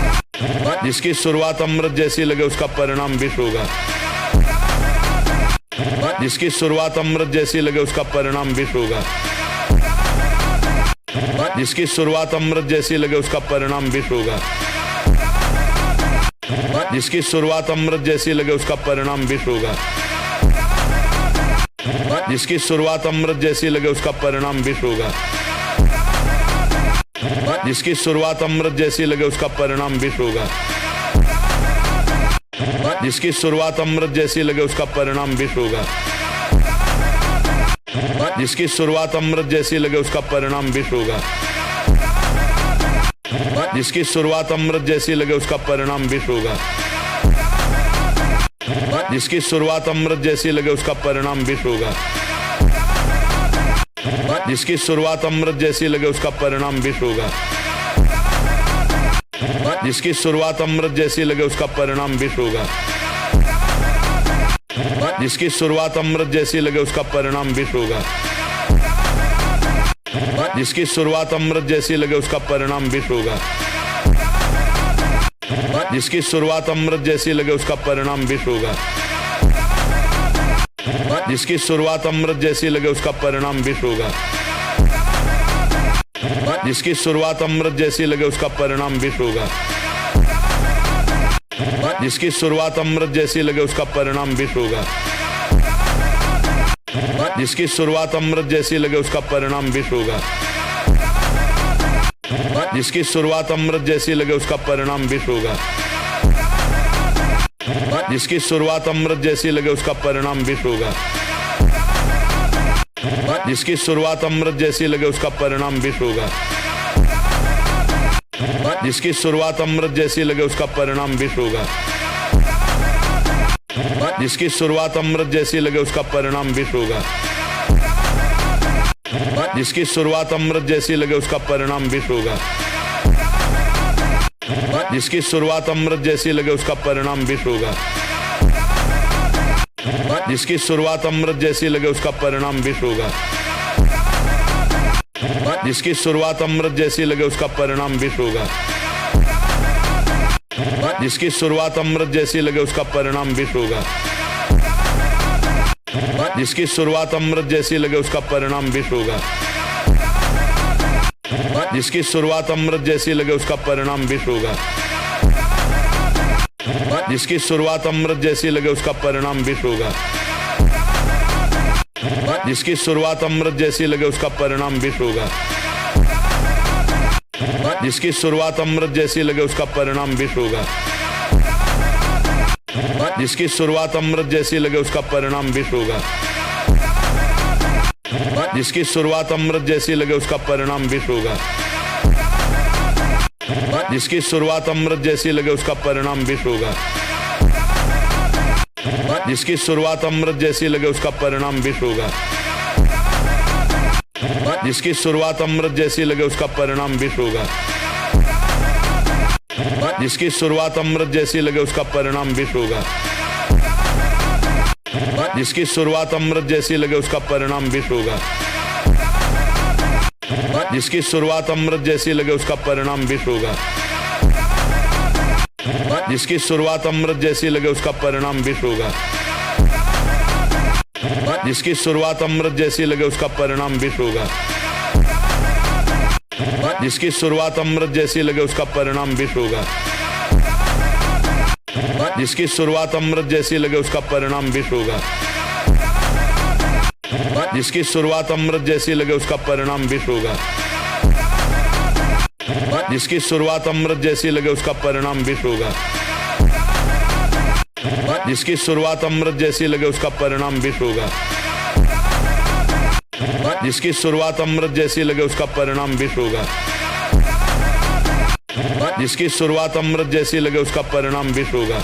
[SPEAKER 1] जिसकी शुरुआत अमृत जैसी लगे उसका परिणाम विष होगा। जिसकी शुरुआत अमृत जैसी लगे उसका परिणाम विष होगा। जिसकी शुरुआत अमृत जैसी लगे उसका परिणाम विष होगा। जिसकी शुरुआत अमृत जैसी लगे उसका परिणाम विष होगा। जिसकी शुरुआत अमृत जैसी लगे उसका परिणाम विष होगा। जिसकी शुरुआत अमृत जैसी लगे उसका परिणाम विष होगा। जिसकी शुरुआत अमृत जैसी लगे उसका परिणाम विष होगा। जिसकी शुरुआत अमृत जैसी लगे उसका परिणाम विष होगा। जिसकी शुरुआत अमृत जैसी लगे उसका परिणाम विष होगा। जिसकी शुरुआत अमृत जैसी लगे उसका परिणाम विष होगा। जिसकी शुरुआत अमृत जैसी लगे उसका परिणाम विष होगा। जिसकी शुरुआत अमृत जैसी लगे उसका परिणाम विष होगा। जिसकी शुरुआत अमृत जैसी लगे उसका परिणाम विष होगा। जिसकी शुरुआत अमृत जैसी लगे उसका परिणाम विष होगा। जिसकी शुरुआत अमृत जैसी लगे उसका परिणाम विष होगा। जिसकी शुरुआत अमृत जैसी लगे उसका परिणाम विष होगा। जिसकी शुरुआत अमृत जैसी लगे उसका परिणाम विष होगा। जिसकी शुरुआत अमृत जैसी लगे उसका परिणाम विष होगा। जिसकी शुरुआत अमृत जैसी लगे उसका परिणाम विष होगा। जिसकी शुरुआत अमृत जैसी लगे उसका परिणाम विष होगा। जिसकी शुरुआत अमृत जैसी लगे उसका परिणाम विष होगा। जिसकी शुरुआत अमृत जैसी लगे उसका परिणाम विष होगा। जिसकी शुरुआत अमृत जैसी लगे उसका परिणाम विष होगा। जिसकी शुरुआत अमृत जैसी लगे उसका परिणाम विष होगा। जिसकी शुरुआत अमृत जैसी लगे उसका परिणाम विष होगा। जिसकी शुरुआत अमृत जैसी लगे उसका परिणाम विष होगा। जिसकी शुरुआत अमृत जैसी लगे उसका परिणाम विष होगा। जिसकी शुरुआत अमृत जैसी लगे उसका परिणाम विष होगा। जिसकी शुरुआत अमृत जैसी लगे उसका परिणाम विष होगा। जिसकी शुरुआत अमृत जैसी लगे उसका परिणाम विष होगा। जिसकी शुरुआत अमृत जैसी लगे उसका परिणाम विष होगा। जिसकी शुरुआत अमृत जैसी लगे उसका परिणाम विष होगा। जिसकी शुरुआत अमृत जैसी लगे उसका परिणाम विष होगा। जिसकी शुरुआत अमृत जैसी लगे उसका परिणाम विष होगा। जिसकी शुरुआत अमृत जैसी लगे उसका परिणाम विष होगा। जिसकी शुरुआत अमृत जैसी लगे उसका परिणाम विष होगा। जिसकी शुरुआत अमृत जैसी लगे उसका परिणाम विष होगा। जिसकी शुरुआत अमृत जैसी लगे उसका परिणाम विष होगा। जिसकी शुरुआत अमृत जैसी लगे उसका परिणाम विष होगा। जिसकी शुरुआत अमृत जैसी लगे उसका परिणाम विष होगा। जिसकी शुरुआत अमृत जैसी लगे उसका परिणाम विष होगा। जिसकी शुरुआत अमृत जैसी लगे उसका परिणाम विष होगा। जिसकी शुरुआत अमृत जैसी लगे उसका परिणाम विष होगा। जिसकी शुरुआत अमृत जैसी लगे उसका परिणाम विष होगा। जिसकी शुरुआत अमृत जैसी लगे उसका परिणाम विष होगा। जिसकी शुरुआत अमृत जैसी लगे उसका परिणाम विष होगा। जिसकी शुरुआत अमृत जैसी लगे उसका परिणाम विष होगा। जिसकी शुरुआत अमृत जैसी लगे उसका परिणाम विष होगा। जिसकी शुरुआत अमृत जैसी लगे उसका परिणाम विष होगा। जिसकी शुरुआत अमृत जैसी लगे उसका परिणाम विष होगा। जिसकी शुरुआत अमृत जैसी लगे उसका परिणाम विष होगा।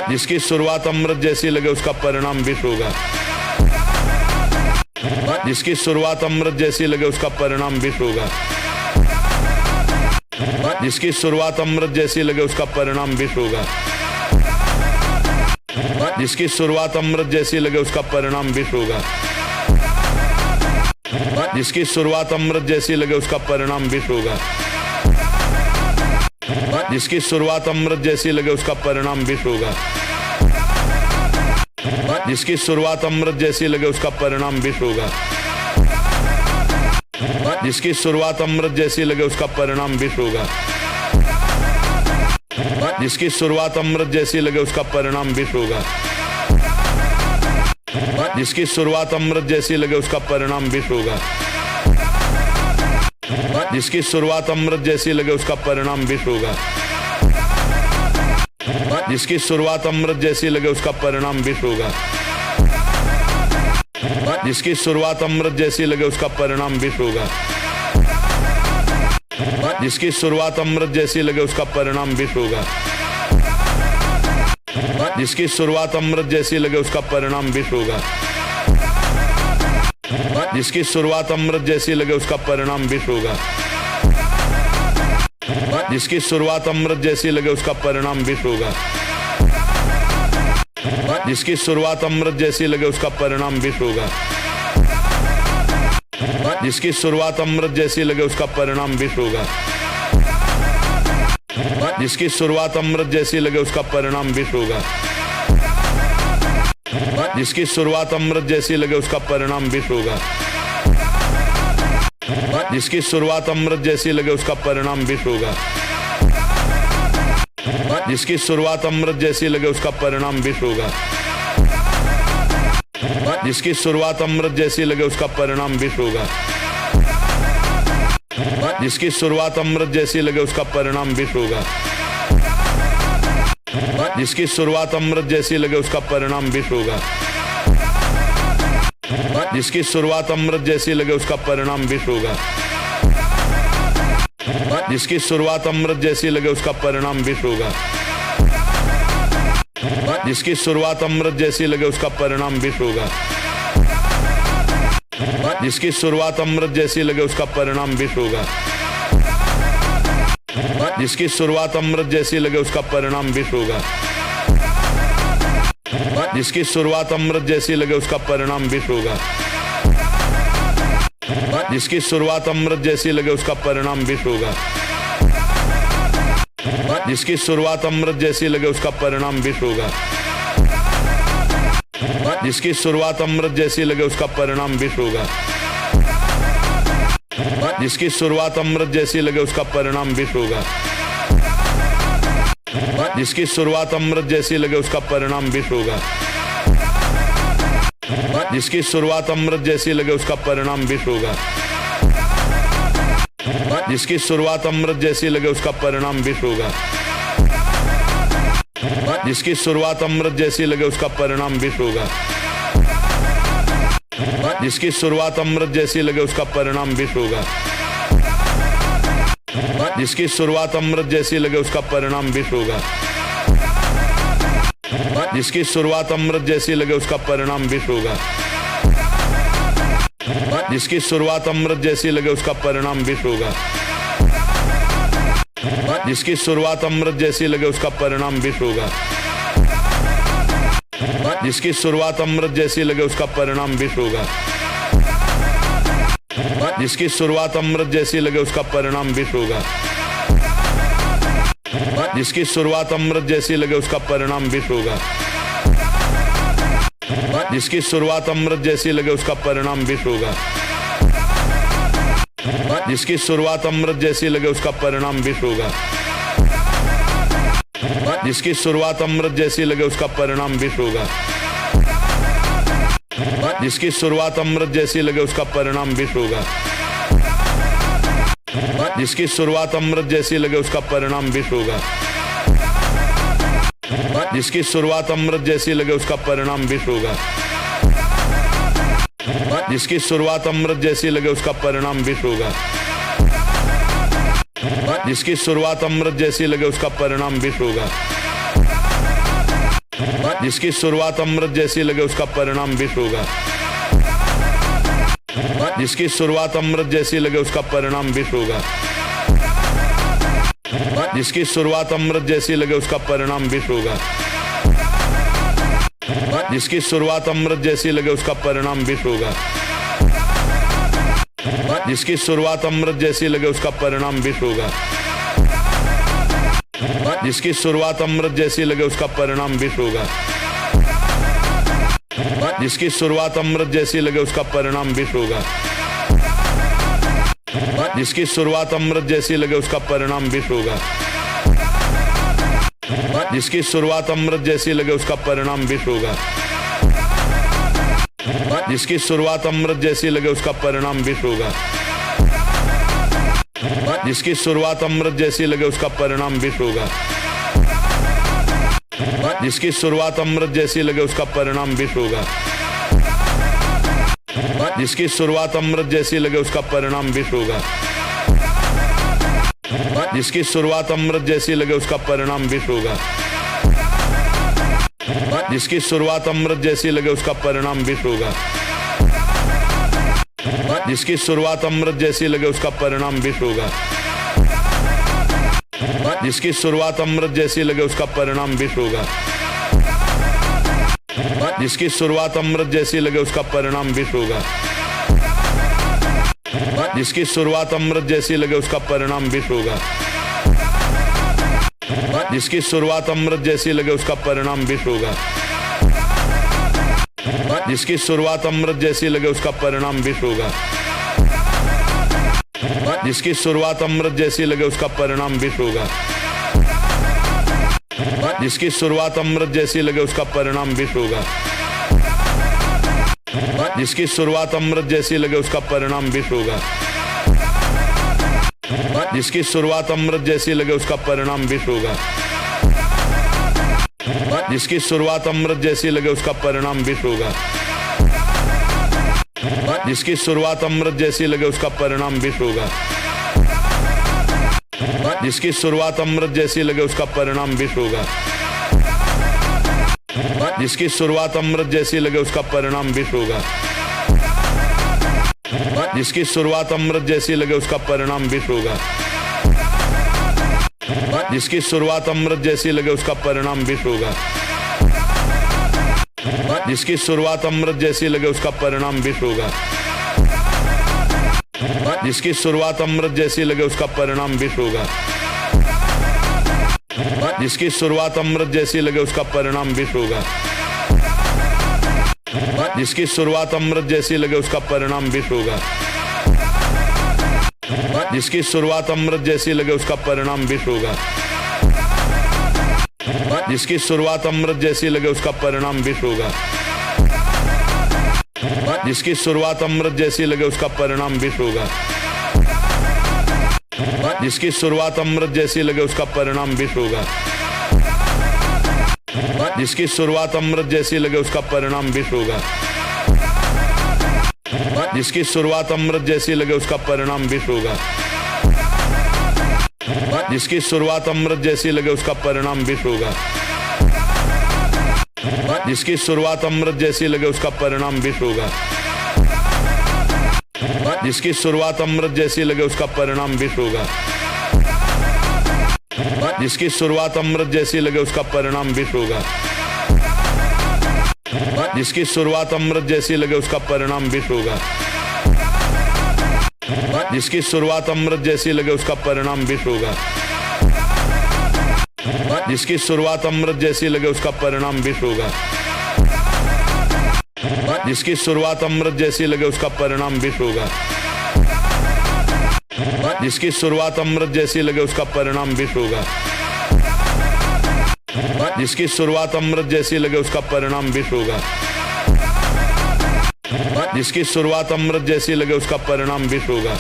[SPEAKER 1] जिसकी शुरुआत अमृत जैसी लगे उसका परिणाम विष होगा। जिसकी शुरुआत अमृत जैसी लगे उसका परिणाम विष होगा। जिसकी शुरुआत अमृत जैसी लगे उसका परिणाम विष होगा। जिसकी शुरुआत अमृत जैसी लगे उसका परिणाम विष होगा। जिसकी शुरुआत अमृत जैसी लगे उसका परिणाम विष होगा। जिसकी शुरुआत अमृत जैसी लगे उसका परिणाम विष होगा। जिसकी शुरुआत अमृत जैसी लगे उसका परिणाम विष होगा। जिसकी शुरुआत अमृत जैसी लगे उसका परिणाम विष होगा। जिसकी शुरुआत अमृत जैसी लगे उसका परिणाम विष होगा। जिसकी शुरुआत अमृत जैसी लगे उसका परिणाम विष होगा। जिसकी शुरुआत अमृत जैसी लगे उसका परिणाम विष होगा। जिसकी शुरुआत अमृत जैसी लगे उसका परिणाम विष होगा। जिसकी शुरुआत अमृत जैसी लगे उसका परिणाम विष होगा। जिसकी शुरुआत अमृत जैसी लगे उसका परिणाम विष होगा। जिसकी शुरुआत अमृत जैसी लगे उसका परिणाम विष होगा। जिसकी शुरुआत अमृत जैसी लगे उसका परिणाम विष होगा। जिसकी शुरुआत अमृत जैसी लगे उसका परिणाम विष होगा। जिसकी शुरुआत अमृत जैसी लगे उसका परिणाम विष होगा। जिसकी शुरुआत अमृत जैसी लगे उसका परिणाम विष होगा। जिसकी शुरुआत अमृत जैसी लगे उसका परिणाम विष होगा। जिसकी शुरुआत अमृत जैसी लगे उसका परिणाम विष होगा। जिसकी शुरुआत अमृत जैसी लगे उसका परिणाम विष होगा। जिसकी शुरुआत अमृत जैसी लगे उसका परिणाम विष होगा। जिसकी शुरुआत अमृत जैसी लगे उसका परिणाम विष होगा। जिसकी शुरुआत अमृत जैसी लगे उसका परिणाम विष होगा। जिसकी शुरुआत अमृत जैसी लगे उसका परिणाम विष होगा। जिसकी शुरुआत अमृत जैसी लगे उसका परिणाम विष होगा। जिसकी शुरुआत अमृत जैसी लगे उसका परिणाम विष होगा। जिसकी शुरुआत अमृत जैसी लगे उसका परिणाम विष होगा। जिसकी शुरुआत अमृत जैसी लगे उसका परिणाम विष होगा। जिसकी शुरुआत अमृत जैसी लगे उसका परिणाम विष होगा। जिसकी शुरुआत अमृत जैसी लगे उसका परिणाम विष होगा। जिसकी शुरुआत अमृत जैसी लगे उसका परिणाम विष होगा। जिसकी शुरुआत अमृत जैसी लगे उसका परिणाम विष होगा। जिसकी शुरुआत अमृत जैसी लगे उसका परिणाम विष होगा। जिसकी शुरुआत अमृत जैसी लगे उसका परिणाम विष होगा। जिसकी शुरुआत अमृत जैसी लगे उसका परिणाम विष होगा। जिसकी शुरुआत अमृत जैसी लगे उसका परिणाम विष होगा। जिसकी शुरुआत अमृत जैसी लगे उसका परिणाम विष होगा। जिसकी शुरुआत अमृत जैसी लगे उसका परिणाम विष होगा। जिसकी शुरुआत अमृत जैसी लगे उसका परिणाम विष होगा। जिसकी शुरुआत अमृत जैसी लगे उसका परिणाम विष होगा। जिसकी शुरुआत अमृत जैसी लगे उसका परिणाम विष होगा। जिसकी शुरुआत अमृत जैसी लगे उसका परिणाम विष होगा। जिसकी शुरुआत अमृत जैसी लगे उसका परिणाम विष होगा। जिसकी शुरुआत अमृत जैसी लगे उसका परिणाम विष होगा। जिसकी शुरुआत अमृत जैसी लगे उसका परिणाम विष होगा। जिसकी शुरुआत अमृत जैसी लगे उसका परिणाम विष होगा। जिसकी शुरुआत अमृत जैसी लगे उसका परिणाम विष होगा। जिसकी शुरुआत अमृत जैसी लगे उसका परिणाम विष होगा। जिसकी शुरुआत अमृत जैसी लगे उसका परिणाम विष होगा। जिसकी शुरुआत अमृत जैसी लगे उसका परिणाम विष होगा। जिसकी शुरुआत अमृत जैसी लगे उसका परिणाम विष होगा। जिसकी शुरुआत अमृत जैसी लगे उसका परिणाम विष होगा। जिसकी शुरुआत अमृत जैसी लगे उसका परिणाम विष होगा। जिसकी शुरुआत अमृत जैसी लगे उसका परिणाम विष होगा। जिसकी शुरुआत अमृत जैसी लगे उसका परिणाम विष होगा। जिसकी शुरुआत अमृत जैसी लगे उसका परिणाम विष होगा। जिसकी शुरुआत अमृत जैसी लगे उसका परिणाम विष होगा। जिसकी शुरुआत अमृत जैसी लगे उसका परिणाम विष होगा। जिसकी शुरुआत अमृत जैसी लगे उसका परिणाम विष होगा। जिसकी शुरुआत अमृत जैसी लगे उसका परिणाम विष होगा। जिसकी शुरुआत अमृत जैसी लगे उसका परिणाम विष होगा। जिसकी शुरुआत अमृत जैसी लगे उसका परिणाम विष होगा। जिसकी शुरुआत अमृत जैसी लगे उसका परिणाम विष होगा। जिसकी शुरुआत अमृत जैसी लगे उसका परिणाम विष होगा। जिसकी शुरुआत अमृत जैसी लगे उसका परिणाम विष होगा। जिसकी शुरुआत अमृत जैसी लगे उसका परिणाम विष होगा। जिसकी शुरुआत अमृत जैसी लगे उसका परिणाम विष होगा। जिसकी शुरुआत अमृत जैसी लगे उसका परिणाम विष होगा। जिसकी शुरुआत अमृत जैसी लगे उसका परिणाम विष होगा। जिसकी शुरुआत अमृत जैसी लगे उसका परिणाम विष होगा। जिसकी शुरुआत अमृत जैसी लगे उसका परिणाम विष होगा। जिसकी शुरुआत अमृत जैसी लगे उसका परिणाम विष होगा। जिसकी शुरुआत अमृत जैसी लगे उसका परिणाम विष होगा। जिसकी शुरुआत अमृत जैसी लगे उसका परिणाम विष होगा। जिसकी शुरुआत अमृत जैसी लगे उसका परिणाम विष होगा। जिसकी शुरुआत अमृत जैसी लगे उसका परिणाम विष होगा। जिसकी शुरुआत अमृत जैसी लगे उसका परिणाम विष होगा। जिसकी शुरुआत अमृत जैसी लगे उसका परिणाम विष होगा। जिसकी शुरुआत अमृत जैसी लगे उसका परिणाम विष होगा। जिसकी शुरुआत अमृत जैसी लगे उसका परिणाम विष होगा। जिसकी शुरुआत अमृत जैसी लगे उसका परिणाम विष होगा। जिसकी शुरुआत अमृत जैसी लगे उसका परिणाम विष होगा। जिसकी शुरुआत अमृत जैसी लगे उसका परिणाम विष होगा। जिसकी शुरुआत अमृत जैसी लगे उसका परिणाम विष होगा। जिसकी शुरुआत अमृत जैसी लगे उसका परिणाम विष होगा। जिसकी शुरुआत अमृत जैसी लगे उसका परिणाम विष होगा। जिसकी शुरुआत अमृत जैसी लगे उसका परिणाम विष होगा। जिसकी शुरुआत अमृत जैसी लगे उसका परिणाम विष होगा। जिसकी शुरुआत अमृत जैसी लगे उसका परिणाम विष होगा। जिसकी शुरुआत अमृत जैसी लगे उसका परिणाम विष होगा। जिसकी शुरुआत अमृत जैसी लगे उसका परिणाम विष होगा। जिसकी शुरुआत अमृत जैसी लगे उसका परिणाम विष होगा। जिसकी शुरुआत अमृत जैसी लगे उसका परिणाम विष होगा। जिसकी शुरुआत अमृत जैसी लगे उसका परिणाम विष होगा। जिसकी शुरुआत अमृत जैसी लगे उसका परिणाम विष होगा। जिसकी शुरुआत अमृत जैसी लगे उसका परिणाम विष होगा। जिसकी शुरुआत अमृत जैसी लगे उसका परिणाम विष होगा। जिसकी शुरुआत अमृत जैसी लगे उसका परिणाम विष होगा। जिसकी शुरुआत अमृत जैसी लगे उसका परिणाम विष होगा। जिसकी शुरुआत अमृत जैसी लगे उसका परिणाम विष होगा। जिसकी शुरुआत अमृत जैसी लगे उसका परिणाम विष होगा। जिसकी शुरुआत अमृत जैसी लगे उसका परिणाम विष होगा। जिसकी शुरुआत अमृत जैसी लगे उसका परिणाम विष होगा। जिसकी शुरुआत अमृत जैसी लगे उसका परिणाम विष होगा। जिसकी शुरुआत अमृत जैसी लगे उसका परिणाम विष होगा।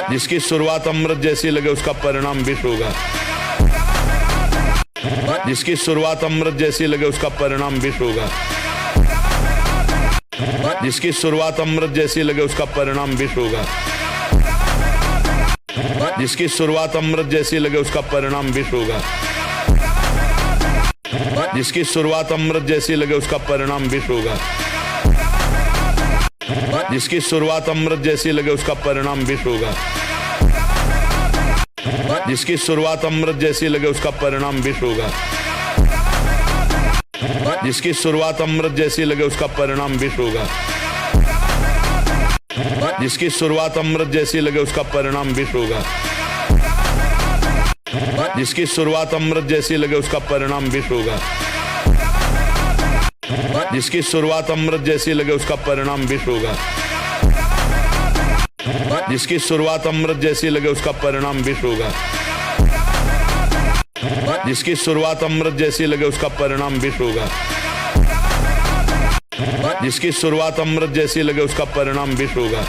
[SPEAKER 1] जिसकी शुरुआत अमृत जैसी लगे उसका परिणाम विष होगा। जिसकी शुरुआत अमृत जैसी लगे उसका परिणाम विष होगा। जिसकी शुरुआत अमृत जैसी लगे उसका परिणाम विष होगा। जिसकी शुरुआत अमृत जैसी लगे उसका परिणाम विष होगा। जिसकी शुरुआत अमृत जैसी लगे उसका परिणाम विष होगा। जिसकी शुरुआत अमृत जैसी लगे उसका परिणाम विष होगा। जिसकी शुरुआत अमृत जैसी लगे उसका परिणाम विष होगा। जिसकी शुरुआत अमृत जैसी लगे उसका परिणाम विष होगा। जिसकी शुरुआत अमृत जैसी लगे उसका परिणाम विष होगा। जिसकी शुरुआत अमृत जैसी लगे उसका परिणाम विष होगा। जिसकी शुरुआत अमृत जैसी लगे उसका परिणाम विष होगा। जिसकी शुरुआत अमृत जैसी लगे उसका परिणाम विष होगा। जिसकी शुरुआत अमृत जैसी लगे उसका परिणाम विष होगा। जिसकी शुरुआत अमृत जैसी लगे उसका परिणाम विष होगा। जिसकी शुरुआत अमृत जैसी लगे उसका परिणाम विष होगा।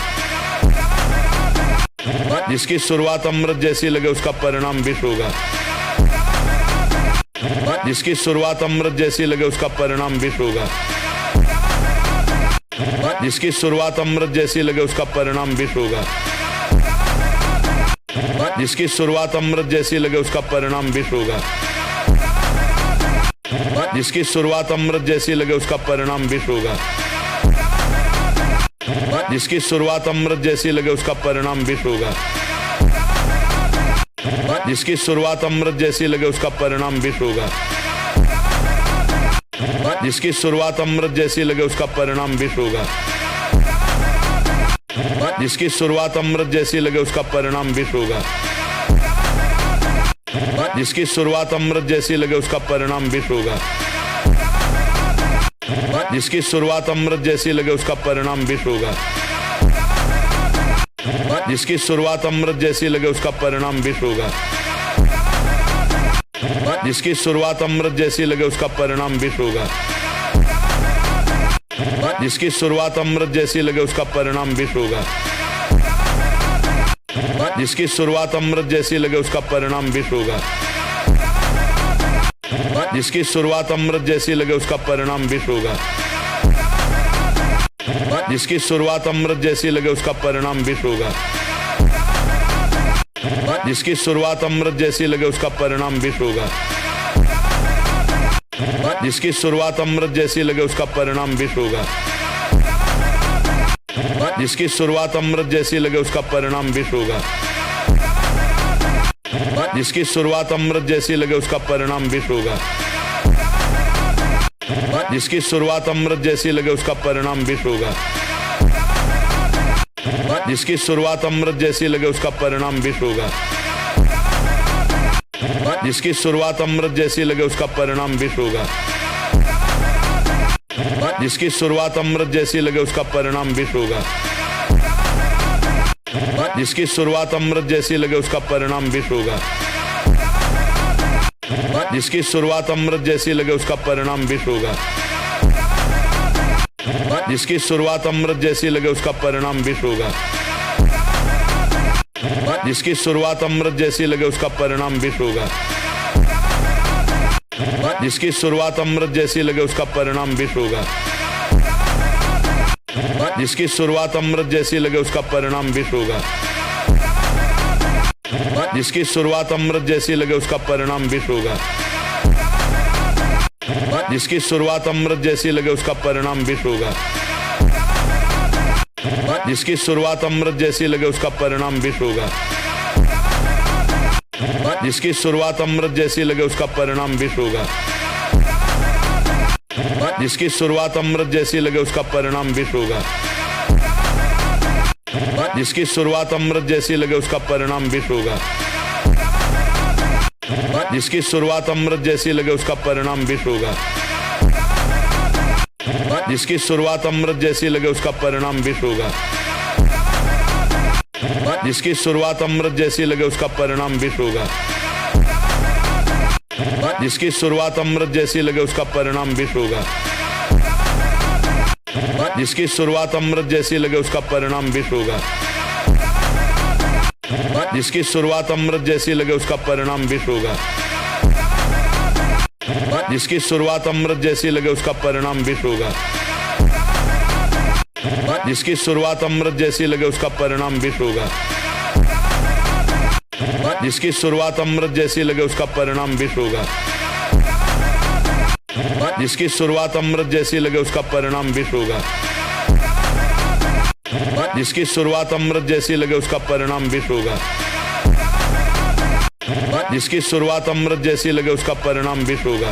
[SPEAKER 1] जिसकी शुरुआत अमृत जैसी लगे उसका परिणाम विष होगा। जिसकी शुरुआत अमृत जैसी लगे उसका परिणाम विष होगा। जिसकी शुरुआत अमृत जैसी लगे उसका परिणाम विष होगा। जिसकी शुरुआत अमृत जैसी लगे उसका परिणाम विष होगा। जिसकी शुरुआत अमृत जैसी लगे उसका परिणाम विष होगा। जिसकी शुरुआत अमृत जैसी लगे उसका परिणाम विष होगा। जिसकी शुरुआत अमृत जैसी लगे उसका परिणाम विष होगा। जिसकी शुरुआत अमृत जैसी लगे उसका परिणाम विष होगा। जिसकी शुरुआत अमृत जैसी लगे उसका परिणाम विष होगा। जिसकी शुरुआत अमृत जैसी लगे उसका परिणाम विष होगा। जिसकी शुरुआत अमृत जैसी लगे उसका परिणाम विष होगा। जिसकी शुरुआत अमृत जैसी लगे उसका परिणाम विष होगा। जिसकी शुरुआत अमृत जैसी लगे उसका परिणाम विष होगा। जिसकी शुरुआत अमृत जैसी लगे उसका परिणाम विष होगा। जिसकी शुरुआत अमृत जैसी लगे उसका परिणाम विष होगा। जिसकी शुरुआत अमृत जैसी लगे उसका परिणाम विष होगा। जिसकी शुरुआत अमृत जैसी लगे उसका परिणाम विष होगा। जिसकी शुरुआत अमृत जैसी लगे उसका परिणाम विष होगा। जिसकी शुरुआत अमृत जैसी लगे उसका परिणाम विष होगा। जिसकी शुरुआत अमृत जैसी लगे उसका परिणाम विष होगा। जिसकी शुरुआत अमृत जैसी लगे उसका परिणाम विष होगा। जिसकी शुरुआत अमृत जैसी लगे उसका परिणाम विष होगा। जिसकी शुरुआत अमृत जैसी लगे उसका परिणाम विष होगा। जिसकी शुरुआत अमृत जैसी लगे उसका परिणाम विष होगा। जिसकी शुरुआत अमृत जैसी लगे उसका परिणाम विष होगा। जिसकी शुरुआत अमृत जैसी लगे उसका परिणाम विष होगा। जिसकी शुरुआत अमृत जैसी लगे उसका परिणाम विष होगा। जिसकी शुरुआत अमृत जैसी लगे उसका परिणाम विष होगा। जिसकी शुरुआत अमृत जैसी लगे उसका परिणाम विष होगा। जिसकी शुरुआत अमृत जैसी लगे उसका परिणाम विष होगा। जिसकी शुरुआत अमृत जैसी लगे उसका परिणाम विष होगा। जिसकी शुरुआत अमृत जैसी लगे उसका परिणाम विष होगा। जिसकी शुरुआत अमृत जैसी लगे उसका परिणाम विष होगा। जिसकी शुरुआत अमृत जैसी लगे उसका परिणाम विष होगा। जिसकी शुरुआत अमृत जैसी लगे उसका परिणाम विष होगा। जिसकी शुरुआत अमृत जैसी लगे उसका परिणाम विष होगा। जिसकी शुरुआत अमृत जैसी लगे उसका परिणाम विष होगा। जिसकी शुरुआत अमृत जैसी लगे उसका परिणाम विष होगा। जिसकी शुरुआत अमृत जैसी लगे उसका परिणाम विष होगा। जिसकी शुरुआत अमृत जैसी लगे उसका परिणाम विष होगा। जिसकी शुरुआत अमृत जैसी लगे उसका परिणाम विष होगा। जिसकी शुरुआत अमृत जैसी लगे उसका परिणाम विष होगा। जिसकी शुरुआत अमृत जैसी लगे उसका परिणाम विष होगा। जिसकी शुरुआत अमृत जैसी लगे उसका परिणाम विष होगा। जिसकी शुरुआत अमृत जैसी लगे उसका परिणाम विष होगा। जिसकी शुरुआत अमृत जैसी लगे उसका परिणाम विष होगा। जिसकी शुरुआत अमृत जैसी लगे उसका परिणाम विष होगा। जिसकी शुरुआत अमृत जैसी लगे उसका परिणाम विष होगा। जिसकी शुरुआत अमृत जैसी लगे उसका परिणाम विष होगा।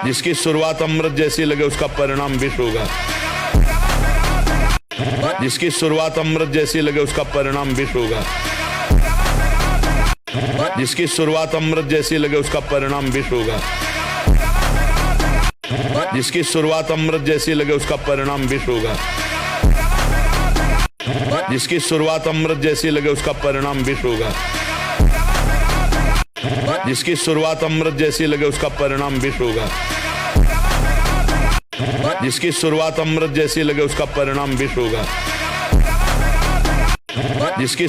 [SPEAKER 1] जिसकी शुरुआत अमृत जैसी लगे उसका परिणाम विष होगा। जिसकी शुरुआत अमृत जैसी लगे उसका परिणाम विष होगा। जिसकी शुरुआत अमृत जैसी लगे उसका परिणाम विष होगा। जिसकी शुरुआत अमृत जैसी लगे उसका परिणाम विष होगा। जिसकी शुरुआत अमृत जैसी लगे उसका परिणाम विष होगा। जिसकी शुरुआत अमृत जैसी लगे उसका परिणाम विष होगा। जिसकी शुरुआत अमृत जैसी लगे उसका परिणाम विष होगा। जिसकी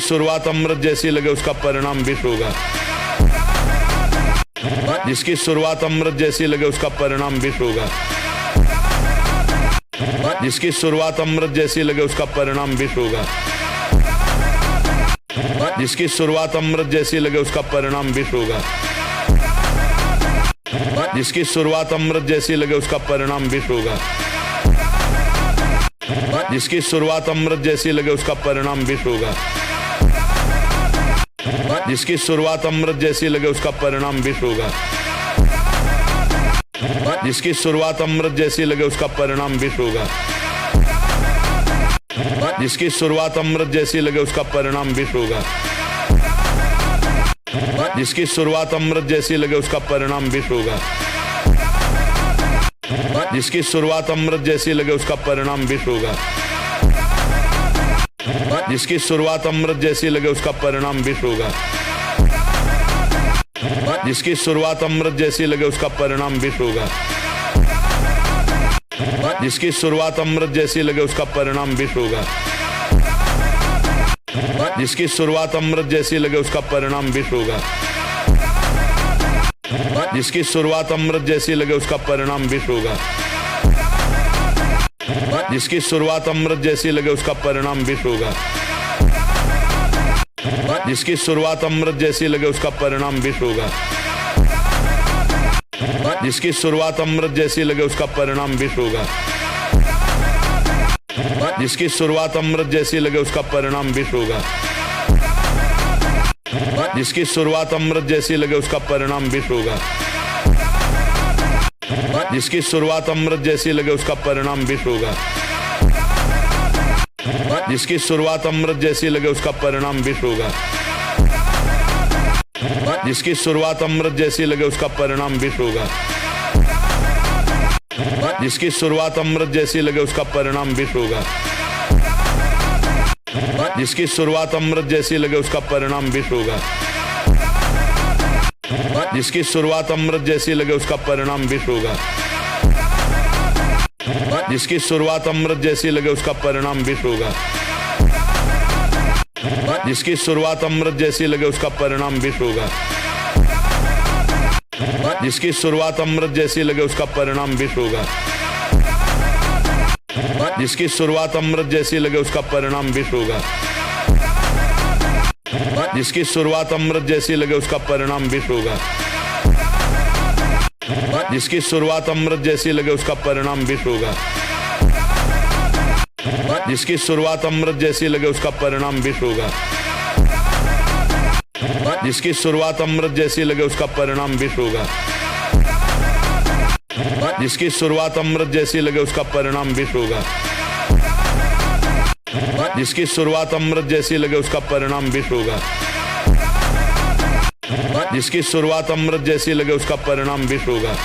[SPEAKER 1] शुरुआत अमृत जैसी लगे उसका परिणाम विष होगा। जिसकी शुरुआत अमृत जैसी लगे उसका परिणाम विष होगा। जिसकी शुरुआत अमृत जैसी लगे उसका परिणाम विष होगा। जिसकी शुरुआत अमृत जैसी लगे उसका परिणाम विष होगा। जिसकी शुरुआत अमृत जैसी लगे उसका परिणाम विष होगा। जिसकी शुरुआत अमृत जैसी लगे उसका परिणाम विष होगा। जिसकी शुरुआत अमृत जैसी लगे उसका परिणाम विष होगा। जिसकी शुरुआत अमृत जैसी लगे उसका परिणाम विष होगा। जिसकी शुरुआत अमृत जैसी लगे उसका परिणाम विष होगा। जिसकी शुरुआत अमृत जैसी लगे उसका परिणाम विष होगा। जिसकी शुरुआत अमृत जैसी लगे उसका परिणाम विष होगा। जिसकी शुरुआत अमृत जैसी लगे उसका परिणाम विष होगा। जिसकी शुरुआत अमृत जैसी लगे उसका परिणाम विष होगा। जिसकी शुरुआत अमृत जैसी लगे उसका परिणाम विष होगा। जिसकी शुरुआत अमृत जैसी लगे उसका परिणाम विष होगा। जिसकी शुरुआत अमृत जैसी लगे उसका परिणाम विष होगा। जिसकी शुरुआत अमृत जैसी लगे उसका परिणाम विष होगा। जिसकी शुरुआत अमृत जैसी लगे उसका परिणाम विष होगा। जिसकी शुरुआत अमृत जैसी लगे उसका परिणाम विष होगा। जिसकी शुरुआत अमृत जैसी लगे उसका परिणाम विष होगा। जिसकी शुरुआत अमृत जैसी लगे उसका परिणाम विष होगा। जिसकी शुरुआत अमृत जैसी लगे उसका परिणाम विष होगा। जिसकी शुरुआत अमृत जैसी लगे उसका परिणाम विष होगा। जिसकी शुरुआत अमृत जैसी लगे उसका परिणाम विष होगा। जिसकी शुरुआत अमृत जैसी लगे उसका परिणाम विष होगा। जिसकी शुरुआत अमृत जैसी लगे उसका परिणाम विष होगा। जिसकी शुरुआत अमृत जैसी लगे उसका परिणाम विष होगा। जिसकी शुरुआत अमृत जैसी लगे उसका परिणाम विष होगा। जिसकी शुरुआत अमृत जैसी लगे उसका परिणाम विष होगा। जिसकी शुरुआत अमृत जैसी लगे उसका परिणाम विष होगा। जिसकी शुरुआत अमृत जैसी लगे उसका परिणाम विष होगा। जिसकी शुरुआत अमृत जैसी लगे उसका परिणाम विष होगा। जिसकी शुरुआत अमृत जैसी लगे उसका परिणाम विष होगा। जिसकी शुरुआत अमृत जैसी लगे उसका परिणाम विष होगा। जिसकी शुरुआत अमृत जैसी लगे उसका परिणाम विष होगा। जिसकी शुरुआत अमृत जैसी लगे उसका परिणाम विष होगा।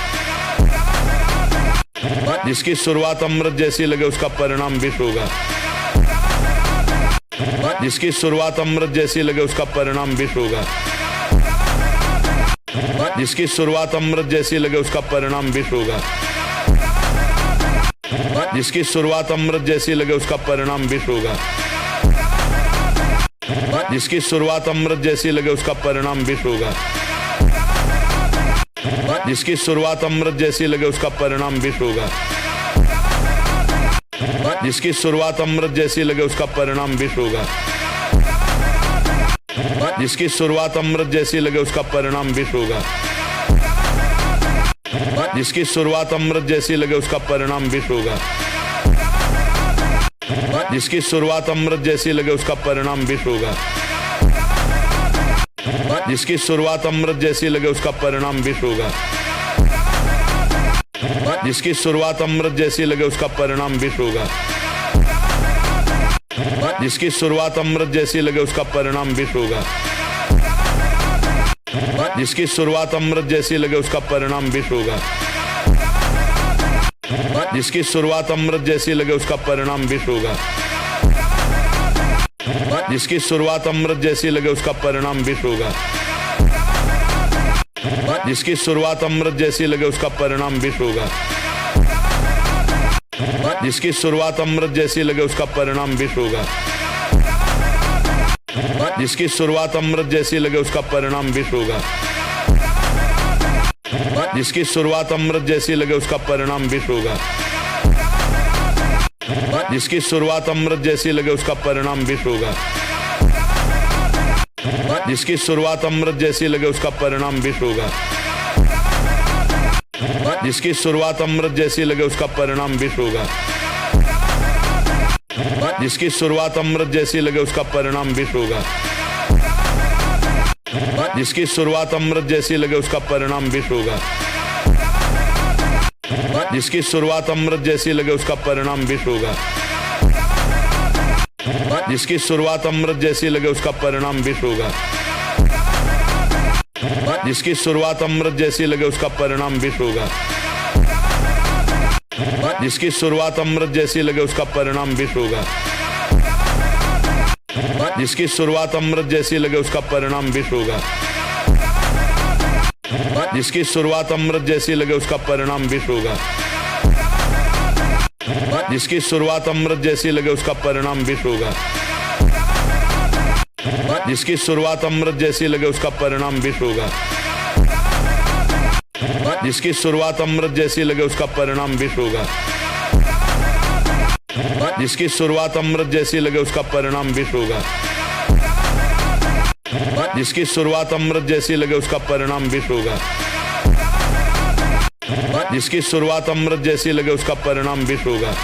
[SPEAKER 1] जिसकी शुरुआत अमृत जैसी लगे उसका परिणाम विष होगा। जिसकी शुरुआत अमृत जैसी लगे उसका परिणाम विष होगा। जिसकी शुरुआत अमृत जैसी लगे उसका परिणाम विष होगा। जिसकी शुरुआत अमृत जैसी लगे उसका परिणाम विष होगा। जिसकी शुरुआत अमृत जैसी लगे उसका परिणाम विष होगा। जिसकी शुरुआत अमृत जैसी लगे उसका परिणाम विष होगा। जिसकी शुरुआत अमृत जैसी लगे उसका परिणाम विष होगा। जिसकी शुरुआत अमृत जैसी लगे उसका परिणाम विष होगा। जिसकी शुरुआत अमृत जैसी लगे उसका परिणाम विष होगा। जिसकी शुरुआत अमृत जैसी लगे उसका परिणाम विष होगा। जिसकी शुरुआत अमृत जैसी लगे उसका परिणाम विष होगा। जिसकी शुरुआत अमृत जैसी लगे उसका परिणाम विष होगा। जिसकी शुरुआत अमृत जैसी लगे उसका परिणाम विष होगा। जिसकी शुरुआत अमृत जैसी लगे उसका परिणाम विष होगा। जिसकी शुरुआत अमृत जैसी लगे उसका परिणाम विष होगा। जिसकी शुरुआत अमृत जैसी लगे उसका परिणाम विष होगा। जिसकी शुरुआत अमृत जैसी लगे उसका परिणाम विष होगा। जिसकी शुरुआत अमृत जैसी लगे उसका परिणाम विष होगा। जिसकी शुरुआत अमृत जैसी लगे उसका परिणाम विष होगा। जिसकी शुरुआत अमृत जैसी लगे उसका परिणाम विष होगा। जिसकी शुरुआत अमृत जैसी लगे उसका परिणाम विष होगा। जिसकी शुरुआत अमृत जैसी लगे उसका परिणाम विष होगा। जिसकी शुरुआत अमृत जैसी लगे उसका परिणाम विष होगा। जिसकी शुरुआत अमृत जैसी लगे उसका परिणाम विष होगा। जिसकी शुरुआत अमृत जैसी लगे उसका परिणाम विष होगा। जिसकी शुरुआत अमृत जैसी लगे उसका परिणाम विष होगा। जिसकी शुरुआत अमृत जैसी लगे उसका परिणाम विष होगा। जिसकी शुरुआत अमृत जैसी लगे उसका परिणाम विष होगा। जिसकी शुरुआत अमृत जैसी लगे उसका परिणाम विष होगा। जिसकी शुरुआत अमृत जैसी लगे उसका परिणाम विष होगा। जिसकी शुरुआत अमृत जैसी लगे उसका परिणाम विष होगा। जिसकी शुरुआत अमृत जैसी लगे उसका परिणाम विष होगा। जिसकी शुरुआत अमृत जैसी लगे उसका परिणाम विष होगा। जिसकी शुरुआत अमृत जैसी लगे उसका परिणाम विष होगा। जिसकी शुरुआत अमृत जैसी लगे उसका परिणाम विष होगा। जिसकी शुरुआत अमृत जैसी लगे उसका परिणाम विष होगा। जिसकी शुरुआत अमृत जैसी लगे उसका परिणाम विष होगा।